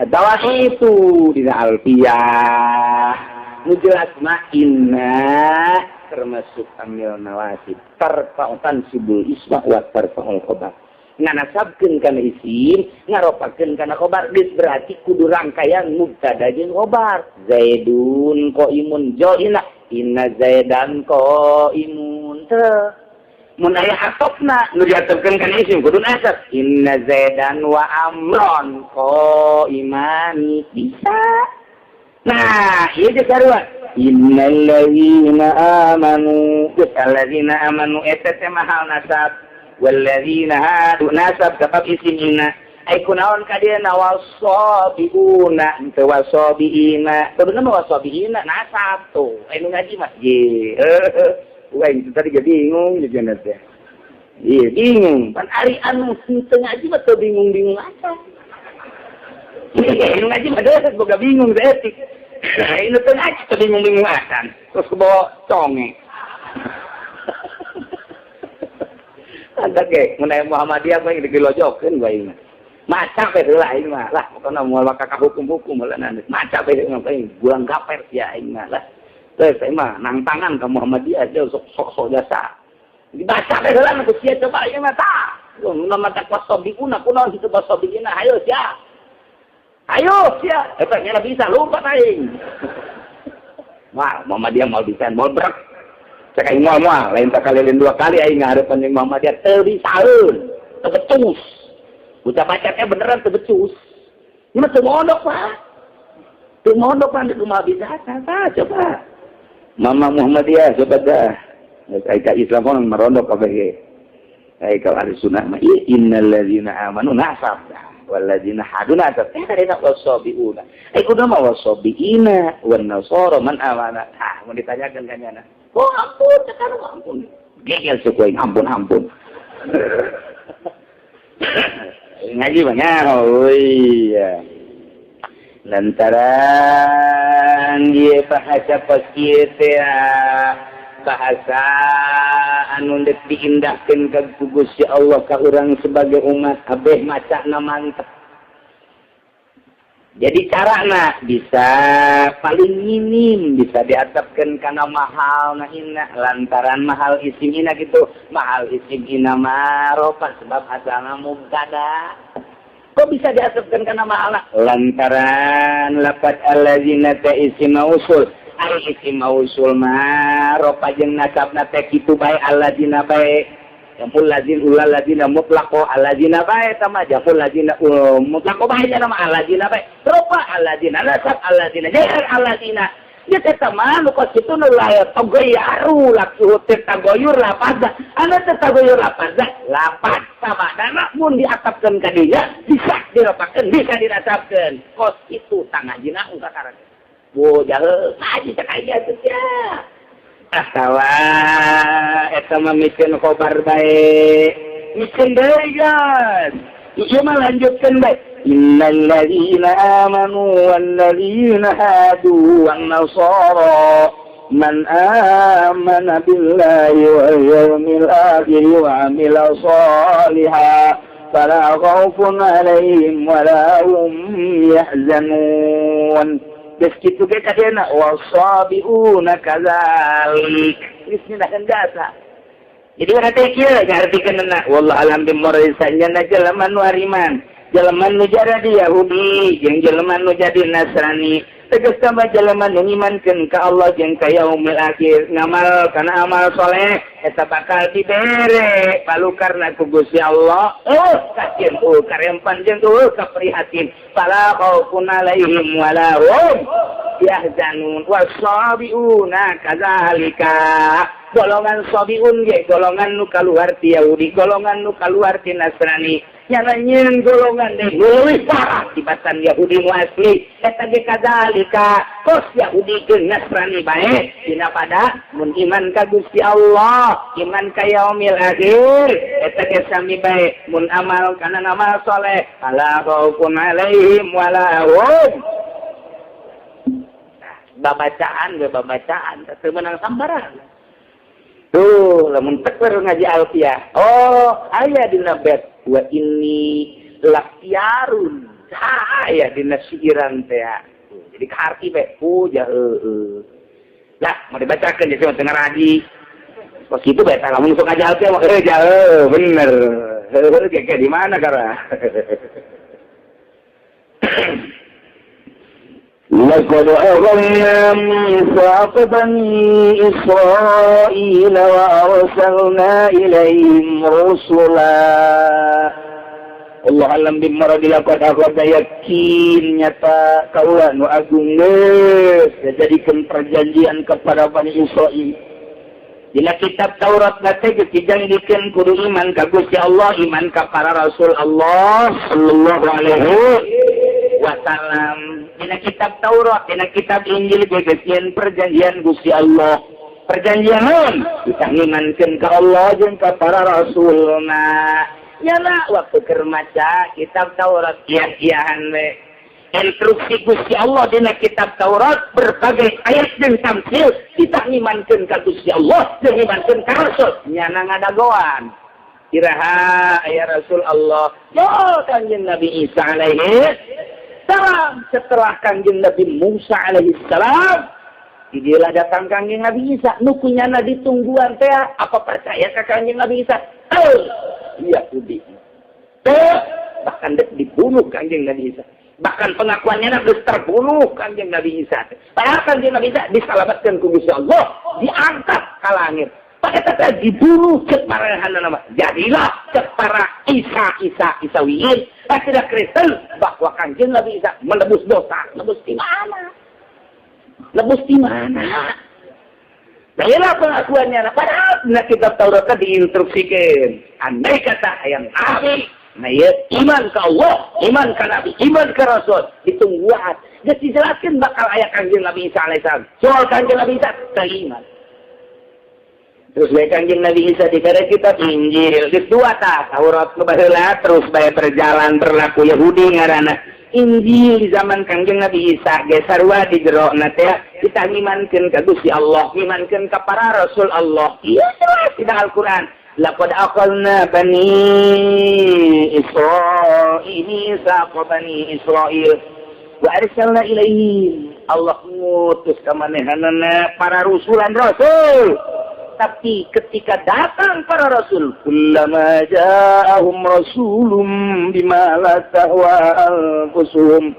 S3: tawa itu dina alfiyah nujelas ma inna termasuk amil nawasib tarfa'utan sibul isma wa tarfa'ul khobar nganasabkeun kana isim ngaropakeun kana khobar geus berarti kudu rangkaian mubtada jeung khobar zaidun qaimun joina inna zaidan qaimun teu mun aya atofna nu diatofkeun kana isim kudu nasab inna zaidan wa amron qaimani bisa Nah, ieu geus sarua. Innal ladzina amanu eta teh mahal nasab. Wal ladzina hadu nasab sebab isimina. Ai kunaon ka dieu wasabiuna teu wasabiina. Sebenarnya wasabiina nasab tuh. Ai nu ngaji mah ye. Uing tadi jadi bingung jadi teh. Iya bingung. Pan ari anu teu ngaji mah teu bingung-bingung aja. Ini ngaji mah boga bingung etik. Ini teu ngaji teu bingung-bingung asan. Terus kebawa conge. Ada ge mun aya Muhammadiyah mah dikilojokeun bae mah. Maca bae heula aing mah. Lah pokona moal kakak hukum-hukum heula nanti. Maca bae ngapain buang gaper ya aing mah lah. Teu saya mah nang tangan ka Muhammadiyah dia sok jasa. Dibaca bae heula anu sia coba ieu mah tah. Mun mata wasobiuna kunaon kitu wasobiina hayo sia. Ayo, sia. Eta nya bisa lupa aing. Wah, Muhammadiyah mau bisa mau berak. Cek aing moal lain sekali lain dua kali aing ngarepan jeung Muhammadiyah teu bisaeun. Teu becus. Ucap baca teh beneran teu becus. Ini mah teu mondok, Pak. Teu mondok mah di rumah bisa coba. Mama Muhammadiyah coba dah. Ai ka Islam orang merondok kabeh. Ai ka ahli sunnah mah innal ladzina amanu nasab. Walladzina haduna tatarina wasabiuna ai kudu mah wasabiina wan nasara man amana mau ditanyakeun ka nyana oh ampun sekarang ampun gegel suku ampun ngaji banyak iya lantaran ieu bahasa pasti teh bahasa anu dek diindahkeun ka Gusti Allah ka urang sebagai umat kabeh macana mantep. Jadi carana bisa paling minim bisa diatapkeun kana mahal na inna lantaran mahal isimina gitu. Mahal isimina marofa sebab asalna mubtada. Kok bisa diatapkeun kana mahal lantaran lafaz allazina ta isim mausul. Ari isim mausul mah ropa jeung nasabna teh kitu bae alladzina bae jamul ladzin ulal ladzina mutlaqo alladzina bae tama jamul ladzina mutlaqo bae nama alladzina bae ropa alladzina nasab alladzina jair alladzina ya teh mah nu kitu nu layak togoyaru laku teh tagoyur lapazna ana teh tagoyur lapazna lapas sabadana mun diatapkeun ka dieu bisa diropakeun bisa dirasapkeun kos itu tangajina ungkaran wo jahe aja cek aja tuh ya asawa eta mah mikeun khobar bae mikeun deui guys ieu mah lanjutkeun bae innal ladzina amanu wal ladzina hadu wan nasara man amana billahi wal yawmil akhir wa amila shalihan fala khaufun alaihim wala hum yahzanun. Begitu ke kadena wasabiuna kadzalik. Bismillah jasa. Jadi ngarti kieu ngartikeun na wallah alam bi murisannya jelema nu ariman, jelema nu jadi Yahudi, jeung jelema nu jadi Nasrani. Tegas sama jelema nu imankeun ka Allah jeung ka yaumil akhir, ngamal kana amal soleh eta bakal dibere palukarna ku Gusti Allah. Kasieun karempan jeung kaprihatin. Fala khaufun alaihim wala hum yahzanun wasabiuna kadzalika. Golongan sabiun ge golongan nu kaluar ti Yahudi, golongan nu kaluar ti Nasrani. Nyanyian golongan deh leuwih parah tibatan Yahudi nu asli eta ge kadzalika kos Yahudi jeung Nasrani bae dina pada mun iman ka Gusti Allah iman ka yaumil akhir eta ge sami bae mun amal kana amal saleh ala khaufun alaihim wala hum babacaan teu meunang sambaran tuh lamun tekwer ngaji alfiah aya dina bet wa inni laktiyarun aya dina siiran teh jadi kaharti bae puja lah mau dibacakeun jadi teu ngaraji kok kitu bae lamun sok ngaji alfiah mah bener kayak di mana kara لقد أخذنا ميثاق بني إسرائيل وأرسلنا إليهم رسلا Allah alam bimaradil qad aqada yakin nyata kaula nu agung geus jadikeun perjanjian kepada Bani Israil. Dina kitab Taurat nate geus dijanjikeun kudu iman ka Gusti Allah, iman ka para rasul Allah sallallahu alaihi wasallam. Dina kitab Taurat, dina kitab Injil geus yen perjanjian Gusti Allah. Perjanjian naon? Kita ngimankeun ka Allah jeung ka para rasulna. Nyana waktu keur maca kitab Taurat iya-iyahan we. Instruksi Gusti Allah dina kitab Taurat berbagai ayat jeung tamsil kita ngimankeun ka Gusti Allah jeung ngimankeun ka Rasul. Nyana ngadagoan. Iraha aya Rasul Allah. Yo Kanjeng Nabi Isa alaihi salam setelah Kanjeng Nabi Musa alaihi salam. Didilah datang Kanjeng Nabi Isa nu kunyana ditungguan teh apa percaya ka Kanjeng Nabi Isa? Yahudi. Bahkan dibunuh Kanjeng Nabi Isa. Bahkan pengakuannya harus terbunuh Kanjeng Nabi Isa. Padahal Kanjeng Nabi Isa disalamatkan ku Gusti Allah, diangkat ke langit. Pada kata dibunuh cek marahan nama. Jadilah cek para Isawiyin. Tidak Kristen bahwa Kanjeng Nabi Isa menebus dosa. Nebus di mana? Nebus di mana? Nah, inilah pengakuannya. Padahal kitab Taurat diinstruksikan. Andai kata yang Nabi, nah ya, iman ke Allah, iman ke Nabi, iman ke Rasul, ditungguan. Dia dijelaskan bakal ayat Kanjeng Nabi Isa alaihissalam. Soal Kanjeng Nabi Isa, teriman. Terus baik Kanjeng Nabi Isa diberi kitab Injil. Terus dua Taurat kebaheula terus baik berjalan berlaku Yahudi ngarana. Injil di zaman Kanjeng Nabi Isa ge sarua di jero na teh kita ngimankeun ka Gusti Allah, ngimankeun ka para rasul Allah. Iya jelas di Al-Qur'an. Laqad aqalna bani Israil saqa bani Israil wa arsalna ilaihim. Allah ngutus ka manehanana para rusulan rasul. Tapi ketika datang para rasul, kullama ja'ahum rasulun bima la tahwa anfusuhum.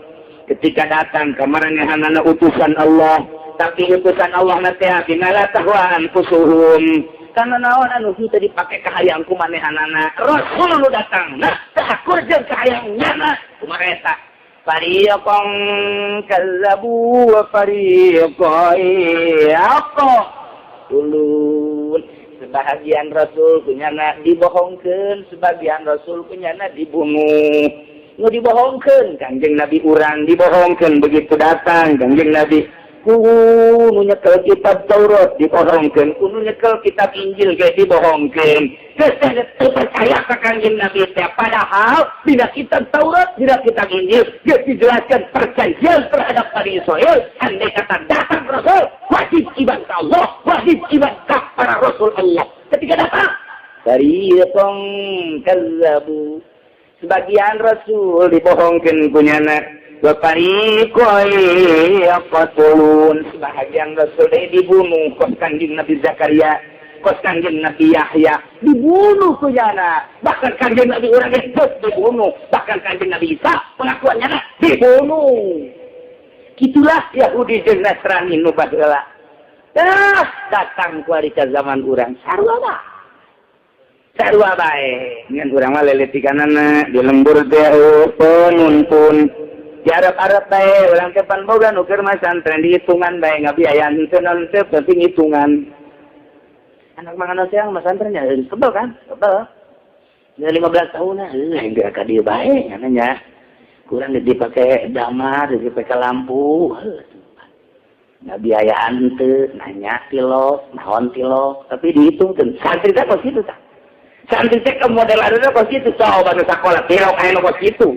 S3: Ketika datang kamaranehana utusan Allah, tapi utusan Allah nanti bima la tahwa anfusuhum. Karena naon anu kita dipake kahayang kumanehanana. Rasul nu datang, nah takur jeung kahayangna kumaha eta. Fariqan kazzabu wa fariqan yaqo. Ulun sebahagian Rasul punyana dibohongkeun, sebagian Rasul punyana dibunuh. Nu dibohongkeun Kanjeng Nabi urang dibohongkeun begitu datang Kanjeng Nabi. Nu nyekel kitab Taurat dibohongkeun, nu nyekel kitab Injil ge dibohongkeun. Geus percaya ka Kanjeng Nabi teh padahal dina kitab Taurat, dina kitab Injil geus dijelaskan perjanjian terhadap Bani Israil. Andai kata datang Rasul wajib iman ke Allah, wajib iman ke para Rasul Allah. Ketika datang, fariqan kazzabu. Sebagian Rasul dibohongkeun kunyana. Wa fariqan yaqtulun. Sebagian Rasul dibunuh. Kos Kanjeng Nabi Zakaria, kos Kanjeng Nabi Yahya dibunuh kunyana. Bahkan Kanjeng Nabi urang dibunuh. Bahkan Kanjeng Nabi Isa pengakuannya dibunuh. Gitulah Yahudi jeung Nasrani nu baheula. Datang kuari ka zaman urang sarua bae. Ngan urang mah leletikanana di lembur teh penuntun. Di Arab-Arab bae urang teh pan boga nu keur masantren dihitungan bae ngabiayaan teu naon teh penting hitungan. Anak mangana seang masantrennya sebel kan? Sebel. Ya 15 tahun enggak ka dieu bae nanya. Kurang dipakai damar, dipakai lampu. Nggak biayaan tuh, nanya tilok, naon tilok. Tapi dihitung tuh, santri teh kos gitu tak. Santri teh ke model ada kos gitu, coba di sekolah tilok ayo kos gitu.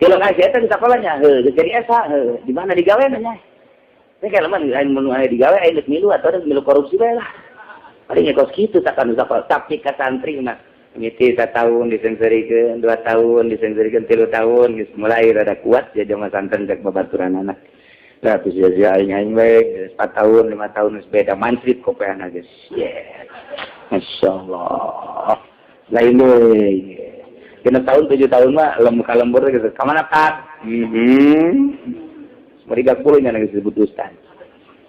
S3: Tilok aja teh di sekolahnya, jadi esa, di mana digawe nanya. Ini kalau mah ayo menu ayo digawe ayo milu atau ada milu korupsi bae lah. Paling kos gitu tak kan sekolah, tapi ke santri mah. Miti 1 tahun disenserikeun, 2 tahun disenserikeun, 3 tahun geus mulai rada kuat jadi mah santren cek babaturan anak. Lah terus ya aing bae 4 tahun, 5 tahun geus beda mansrit kopeana geus. Yeah. Masyaallah. Lain deui. Kena tahun 7 tahun mah lembur gitu. Ka mana Pak? Mari 30 nya geus disebut ustaz.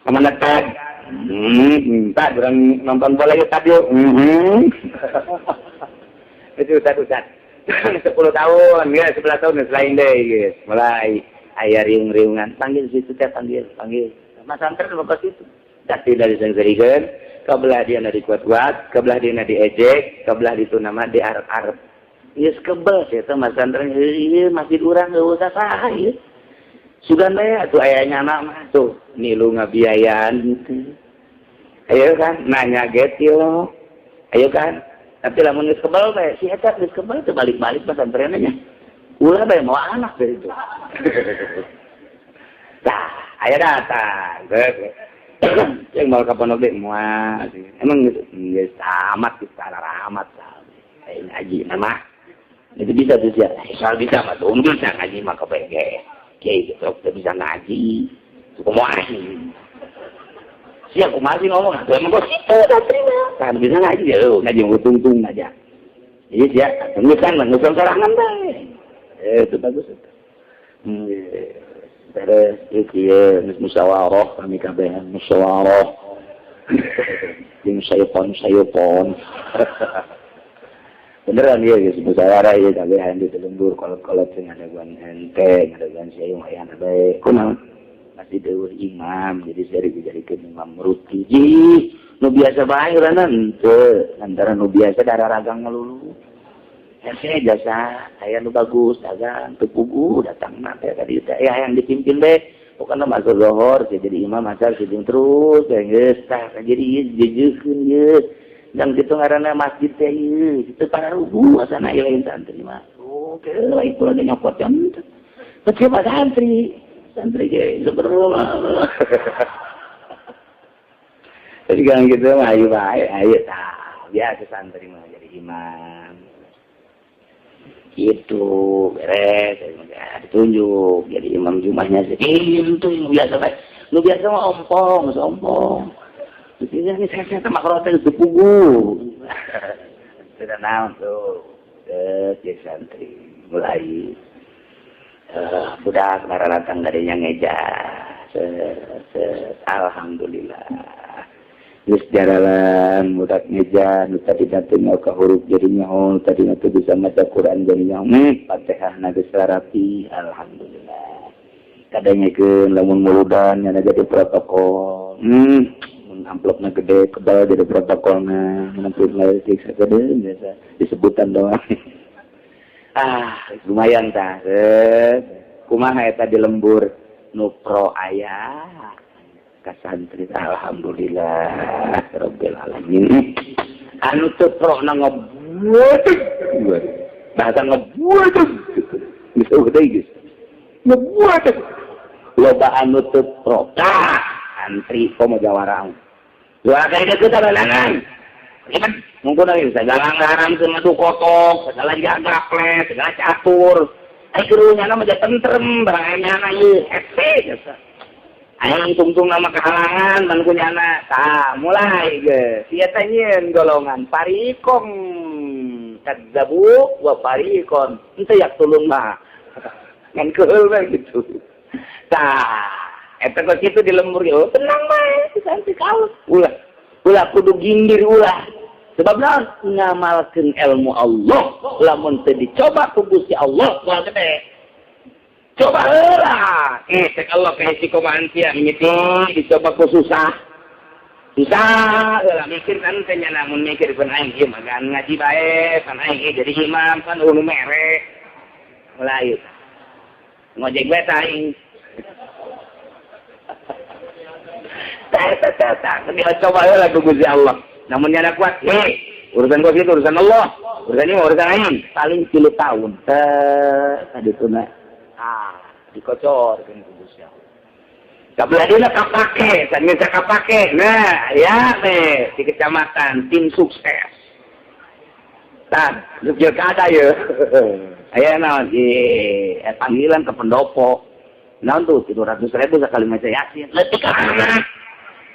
S3: Ka mana Pak? Tak urang nonton bola ya tadi. Itu Ustaz. 10 tahun, ya 11 tahun selain deh, guys. Mulai ayah riung-riungan, panggil situ teh panggil. Mas santri bapak situ. Tapi dari sengkerikan, kebelah dia nadi kuat-kuat, kebelah dia nadi ejek, kebelah itu nama di arep-arep. Iya sekebel sih itu mas santri, iya masjid urang gak usah sah, ya. Sugan deh, tuh ayahnya anak mah tuh, nilu ngabiayaan gitu. Ayo kan, nanya getio, ayo kan. Tapi lamun geus kebal teh, si eta geus kebal teh balik-balik pesantrennya. Ulah bae mau anak dari itu. Tah, aya datang. Yang mau ka pondok teh moal. Emang geus amat geus amat. Kayak ngaji mah. Itu bisa tuh ya. Soal bisa mah tuh bisa ngaji mah kepege. Kiai gitu bisa ngaji. Suka mau siap aku masih ngomong emang kok udah terima kan bisa ngaji ya lu ngaji mau tungtung aja jadi dia tunggukan mengusul serangan deh itu bagus itu terus itu ya musyawarah kami kabehan musyawarah yang sayupon beneran ya guys musyawarah ya kabehan di lembur kalau dengan ada guan ente ada guan sayung ayam baik kunang masih dewa imam, jadi sering dijadikan imam ruti. Nu biasa bae urana henteu, antara nu biasa darah ragang ngelulu. Saya jasa, saya nu bagus dagang, teu pugu datang mah teh tadi teh yang dipimpin deh. Pokona masuk zohor, jadi imam asal siding terus, geus tah jadi jejekeun ye. Dan kitu ngaranna masjid teh ye, kitu para rubu asana lain santri mah. Oke, itu lagi nyopot jam itu. Kecewa santri kayak sebenarnya jadi kan gitu mah ayo biasa santri mah jadi imam itu beres ditunjuk jadi imam jumahnya itu yang biasa baik lu biasa mah sombong jadi ini saya sama krotel itu pugu sudah naon tuh jadi santri mulai budak datang dari yang ngeja alhamdulillah geus jaralan budak ngeja nu tadi datang ke huruf jadinya tadi nanti bisa baca Quran jadinya Fatihahna geus rapi alhamdulillah kadanyekeun lamun muludan nya jadi protokol mun amplopna gede kebal jadi protokolna mun lain gede biasa disebutan doang. Lumayan tah. Kumaha eta di lembur nu pro aya ka santri alhamdulillah rabbil alamin. Anu teu pro na ngebuat. Bahasa ngebuat. Geus udah geus. Ngebuat. Loba anu teu pro. Santri komo jawarang. Dua kali deket tabalangan. Mungkin lagi segala ngaram sama tuh kotok, segala jaga kles, segala catur. Kerunya nama jadi tentrem, barangnya anak jasa. Ayang tungtung nama kehalangan, dan punya anak. Mulai ke. Siatanya golongan parikong, kadzabu, wa parikon. Itu yang tulung mah. Kan kehul gitu. Eta kok itu di lembur ya. Tenang mah, santai kau. Ulah kudu gindir ulah. Sebab ngamalkeun ilmu Allah lamun teu dicoba ku Gusti Allah moal gede. Coba heula. Cek Allah kayak si komantia mimiti dicoba ku susah. Susah heula mikir kan teh nya lamun mikir pun aing ieu mah ngaji bae, kan aing jadi imam kan ulu mere. Mulai ngojek bae aing. Coba heula ku Gusti Allah. Namun dia ada kuat, urusan kau itu urusan Allah, urusan ini urusan lain. Paling 10 tahun, tadi tu nak, dikocor kan kubusnya. Kabelah dia nak kapake, dan bisa kapake. Nah, ya di kecamatan tim sukses. Tan, sukses kada ya. Ayah naon di panggilan ke pendopo. Naon tuh 700.000 sekali maca Yasin. Letih kan?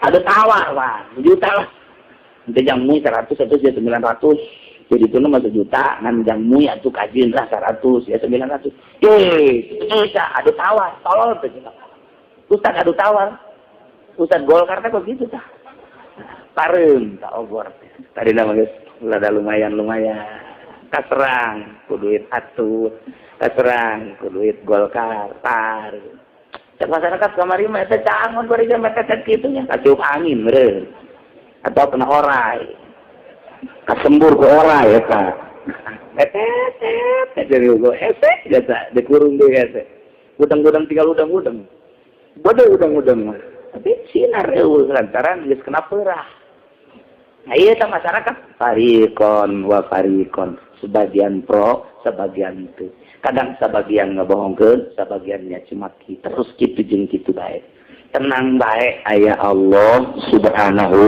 S3: Ada tawar, Pak, 1 juta lah. Nanti jangmui 100 atau 900. Jadi itu nama 1 juta. Nanti jangmui atau kajian lah 100 ya 900. Itu bisa ada tawar. Tolol Ustaz ada tawar. Ustaz Golkar kok gitu tah. Parem tak obor. Tadi nama guys, ada lumayan. kaserang ku duit atut, kaserang ku duit Golkar, tar. Cek masyarakat kamari mah eta cangon bari jam tetet kitu nya katiup angin meureun. Atau kena orai. Kasembur ku orai eta. Tetet jadi go efek jasa dikurung deui eta. Udang-udang tinggal udang-udang. Bodoh udang-udang mah. Tapi sinar eueuh lantaran geus kena peurah. Nah iya ta masyarakat farikon wa farikon, sebagian pro, sebagian itu. Kadang sebagian ngebohongkeun, sebagiannya cumaki. Terus kitu jeung kitu bae. Tenang bae aya Allah Subhanahu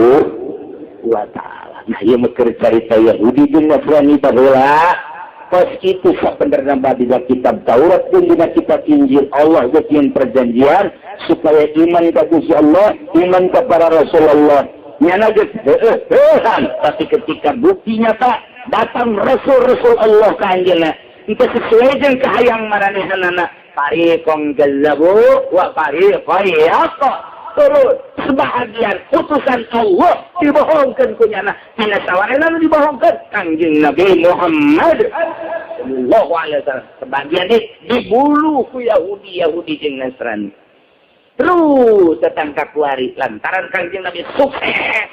S3: wa taala. Nah ieu mah keur carita Yahudi jeung Nasrani baheula. Pas kitu sabenerna dina kitab Taurat jeung dina kitab Injil Allah geus perjanjian supaya iman ka Gusti Allah, iman kepada Rasulullah. Nyana geus heueuhan, tapi ketika bukti nyata datang Rasul Allah ka anjeunna, itu sesuai jeung kahayang maranehanana. Fariqon gazzabu wa fariqon yaqa. Turun sebahagian utusan Allah dibohongkeun ku nyana. Tina sawarena nu dibohongkeun Kangjeng Nabi Muhammad sallallahu alaihi wasallam. Sebagian dibulu ku Yahudi jeung Nasrani. Terus datang kakuari lantaran Kangjeng Nabi sukses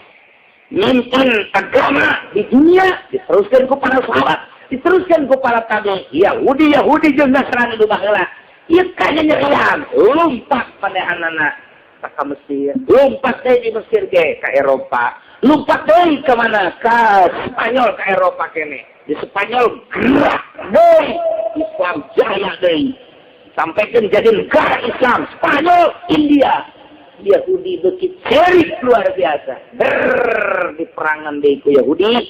S3: mimpin agama di dunia, diteruskan ku para sahabat, diteruskan ku para tabi'in. Yahudi jeung Nasrani itu baheula ieu kayaknya nyerian lompat panehanana ka Mesir, lompat deui di Mesir ge ka Eropa, lompat deui ka mana ka Spanyol, ka Eropa kene. Di Spanyol gerak deui Islam jaya deui sampai kan jadi negara Islam, Spanyol, India. Yahudi begitu serik luar biasa. Di perangan deh ku Yahudi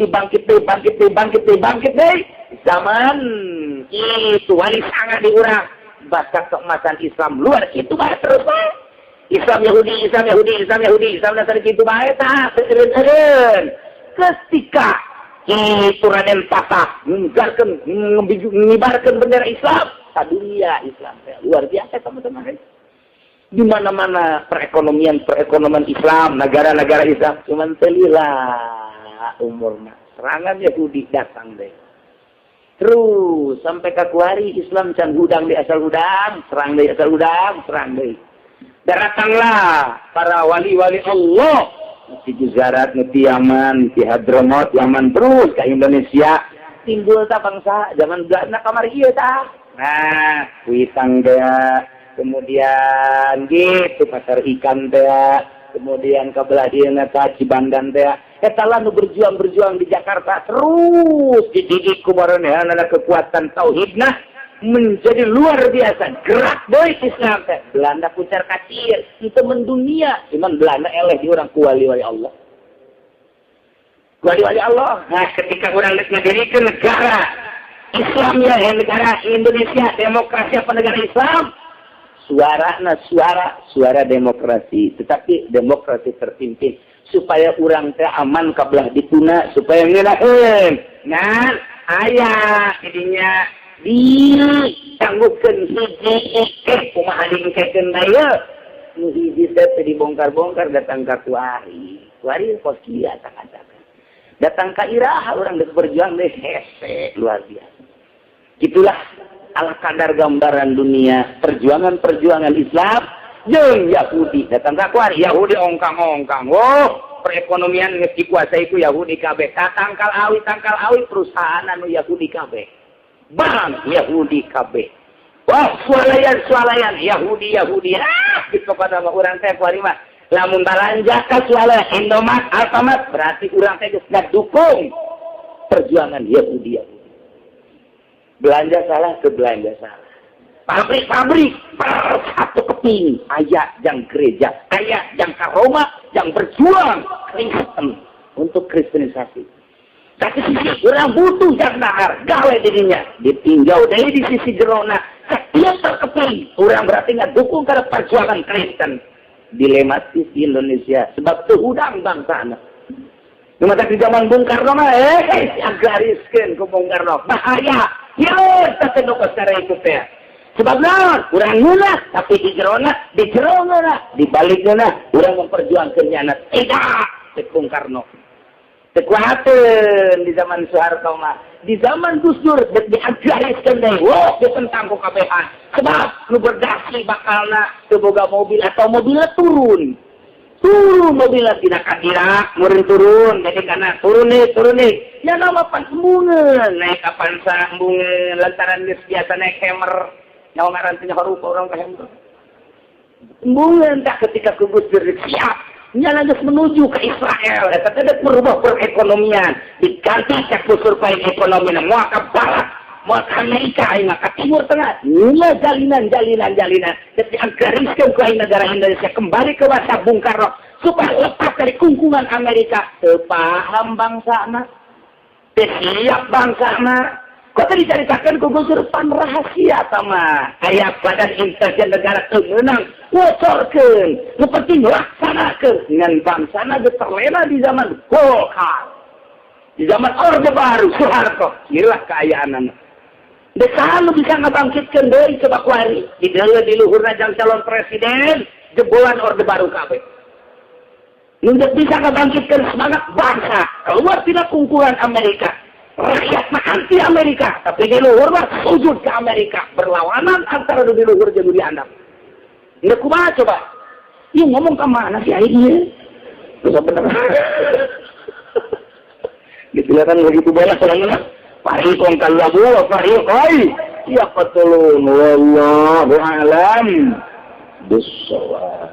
S3: bangkit deh. Zaman itu wali sangat diurang. Bahkan keemasan Islam luar itu bahaya terus. Islam Yahudi, Islam Nasrani itu bahaya tak. Ketika itu Raden Patah mengibarkan bendera Islam. Dunia Islam luar biasa teman-teman. Di mana-mana perekonomian Islam, negara-negara Islam cuman telilah umurna. Serangan Yahudi datang deh. Terus sampai ke kuari Islam can hudang di asal hudang, serang deh. Datanglah para wali-wali Allah. Di Gujarat, di Yaman, di Hadramaut, Yaman terus ke Indonesia. Timbul ta bangsa zaman belanda kamari ieu tah. Nah, Kuitang teh, kemudian gitu pasar ikan teh, kemudian ke belah dieuna teh Cibandan teh. Eta lah nu berjuang di Jakarta terus dididik ku maranehana kekuatan tauhidna menjadi luar biasa. Gerak deui Islam teh. Belanda pucar kacir, itu mendunia, cuman Belanda eleh di urang ku wali-wali Allah. Wali-wali Allah. Nah, ketika orang ngedirikan negara Islam ya, negara Indonesia, demokrasi apa negara Islam? Suara demokrasi, tetapi demokrasi terpimpin supaya orang teh aman kabelah dituna, supaya ngeunaheun. Nah, aya jadinya ditangguhkeun hiji kumaha dingkekeun bae. Nu hiji teh dibongkar-bongkar datang ka kuari. Kuari pos kieu kata-kata. Datang ke Iraha orang berjuang deh hese luar biasa. Itulah ala kadar gambaran dunia perjuangan Islam jeung Yahudi. Datang ke kuari Yahudi ongkang-ongkang. Oh, perekonomian geus dikuasai ku Yahudi kabeh. Tangkal awi perusahaan anu Yahudi kabeh. Bank Yahudi kabeh. Wah, swalayan Yahudi. Gitu pada urang teh kuari mah. Lamun balanja ka suala Indomaret, Alfamart berarti urang teh geus dukung perjuangan Yahudi. Belanja salah ke belanja salah. Pabrik satu keping aya jang gereja, aya jang ka Roma, jang berjuang Kristen untuk kristenisasi. Tapi sisi urang butuh jang dahar gawe dirinya ditinjau deui di sisi jerona. Setiap terkeping urang berarti ngadukung kana perjuangan Kristen. Dilematis di Indonesia sebab teu hudang bangsana. Cuma tak di zaman Bung Karno mah agariskeun ku Bung Karno bahaya. Ye teh nu kasare itu teh. Sebab naon? Urang ngeunah tapi di jerona, di balikna urang memperjuangkeun nyana. Tidak, Bung Karno. Kekuatan di zaman Soeharto mah. Di zaman Gus Dur diagariskeun deui. Wah, ditentang ku kabehan. Sebab nu berdasi bakalna teu boga mobil atau mobilnya turun. Turun mobilnya tidak kadira, meureun turun. Jadi kana turun nih. Ya nama pan embungeun, naik kapan sambungeun lantaran geus biasa naik hammer. Nyawa ngaran teh rupa orang ka hammer. Embungeun tak ketika ku Gus Dur siap. Nyala geus menuju ke Israel, eta teh merubah perekonomian, diganti ka survei ekonomi moal ka barat, moal ka Amerika ayeuna ka Timur Tengah. Nya jalinan. Jadi anggariskeun ku negara Indonesia kembali ke masa Bung Karno supaya lepas dari kungkungan Amerika. Teu paham bangsana, teu siap bangsana. Kok tadi diceritakan ku Gus Dur pan rahasia sama aya badan intelijen negara teu meunang bocorkeun, nu penting laksanakeun ngan bangsana geus terlena di zaman Golkar, di zaman Orde Baru Soeharto. Inilah keayaanana. Deuk selalu bisa ngabangkitkeun deui coba kuari di luhurna jang calon presiden jebolan Orde Baru kabeh. Nu bisa ngabangkitkeun semangat bangsa keluar tina kungkungan Amerika. Rakyat mah anti Amerika, tapi di luhur mah sujud ke Amerika. Berlawanan antara di luhur jeung di handap. Nggak kumaha coba? Iya ngomong ke mana sih akhirnya? Terus bener. Dikelihatan begitu banyak orangnya. Fariqon kallabu wa fariqai yaqtulun wallahu a'lam bis-shawab.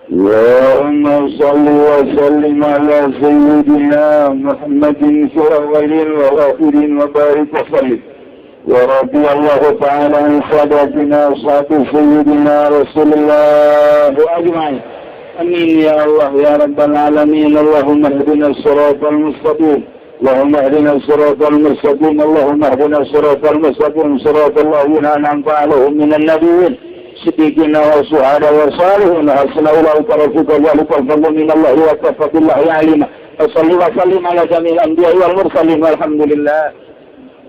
S3: اللهم صل وسلم على سيدنا محمد في الأولين والآخرين وبارك وسلم ورضي الله تعالى عن ساداتنا أصحاب سيدنا رسول الله أجمعين. آمين يا الله يا رب العالمين. اللهم اهدنا الصراط المستقيم. اللهم اهدنا الصراط المستقيم. اللهم اهدنا الصراط المستقيم صراط الذين أنعمت عليهم من النبيين صديقنا والشهداء والصالحين حسن أولئك رفيقا ذلك الفضل من الله وكفى بالله عليما. وصلي وسلم على جميع الأنبياء والمرسلين والحمد لله.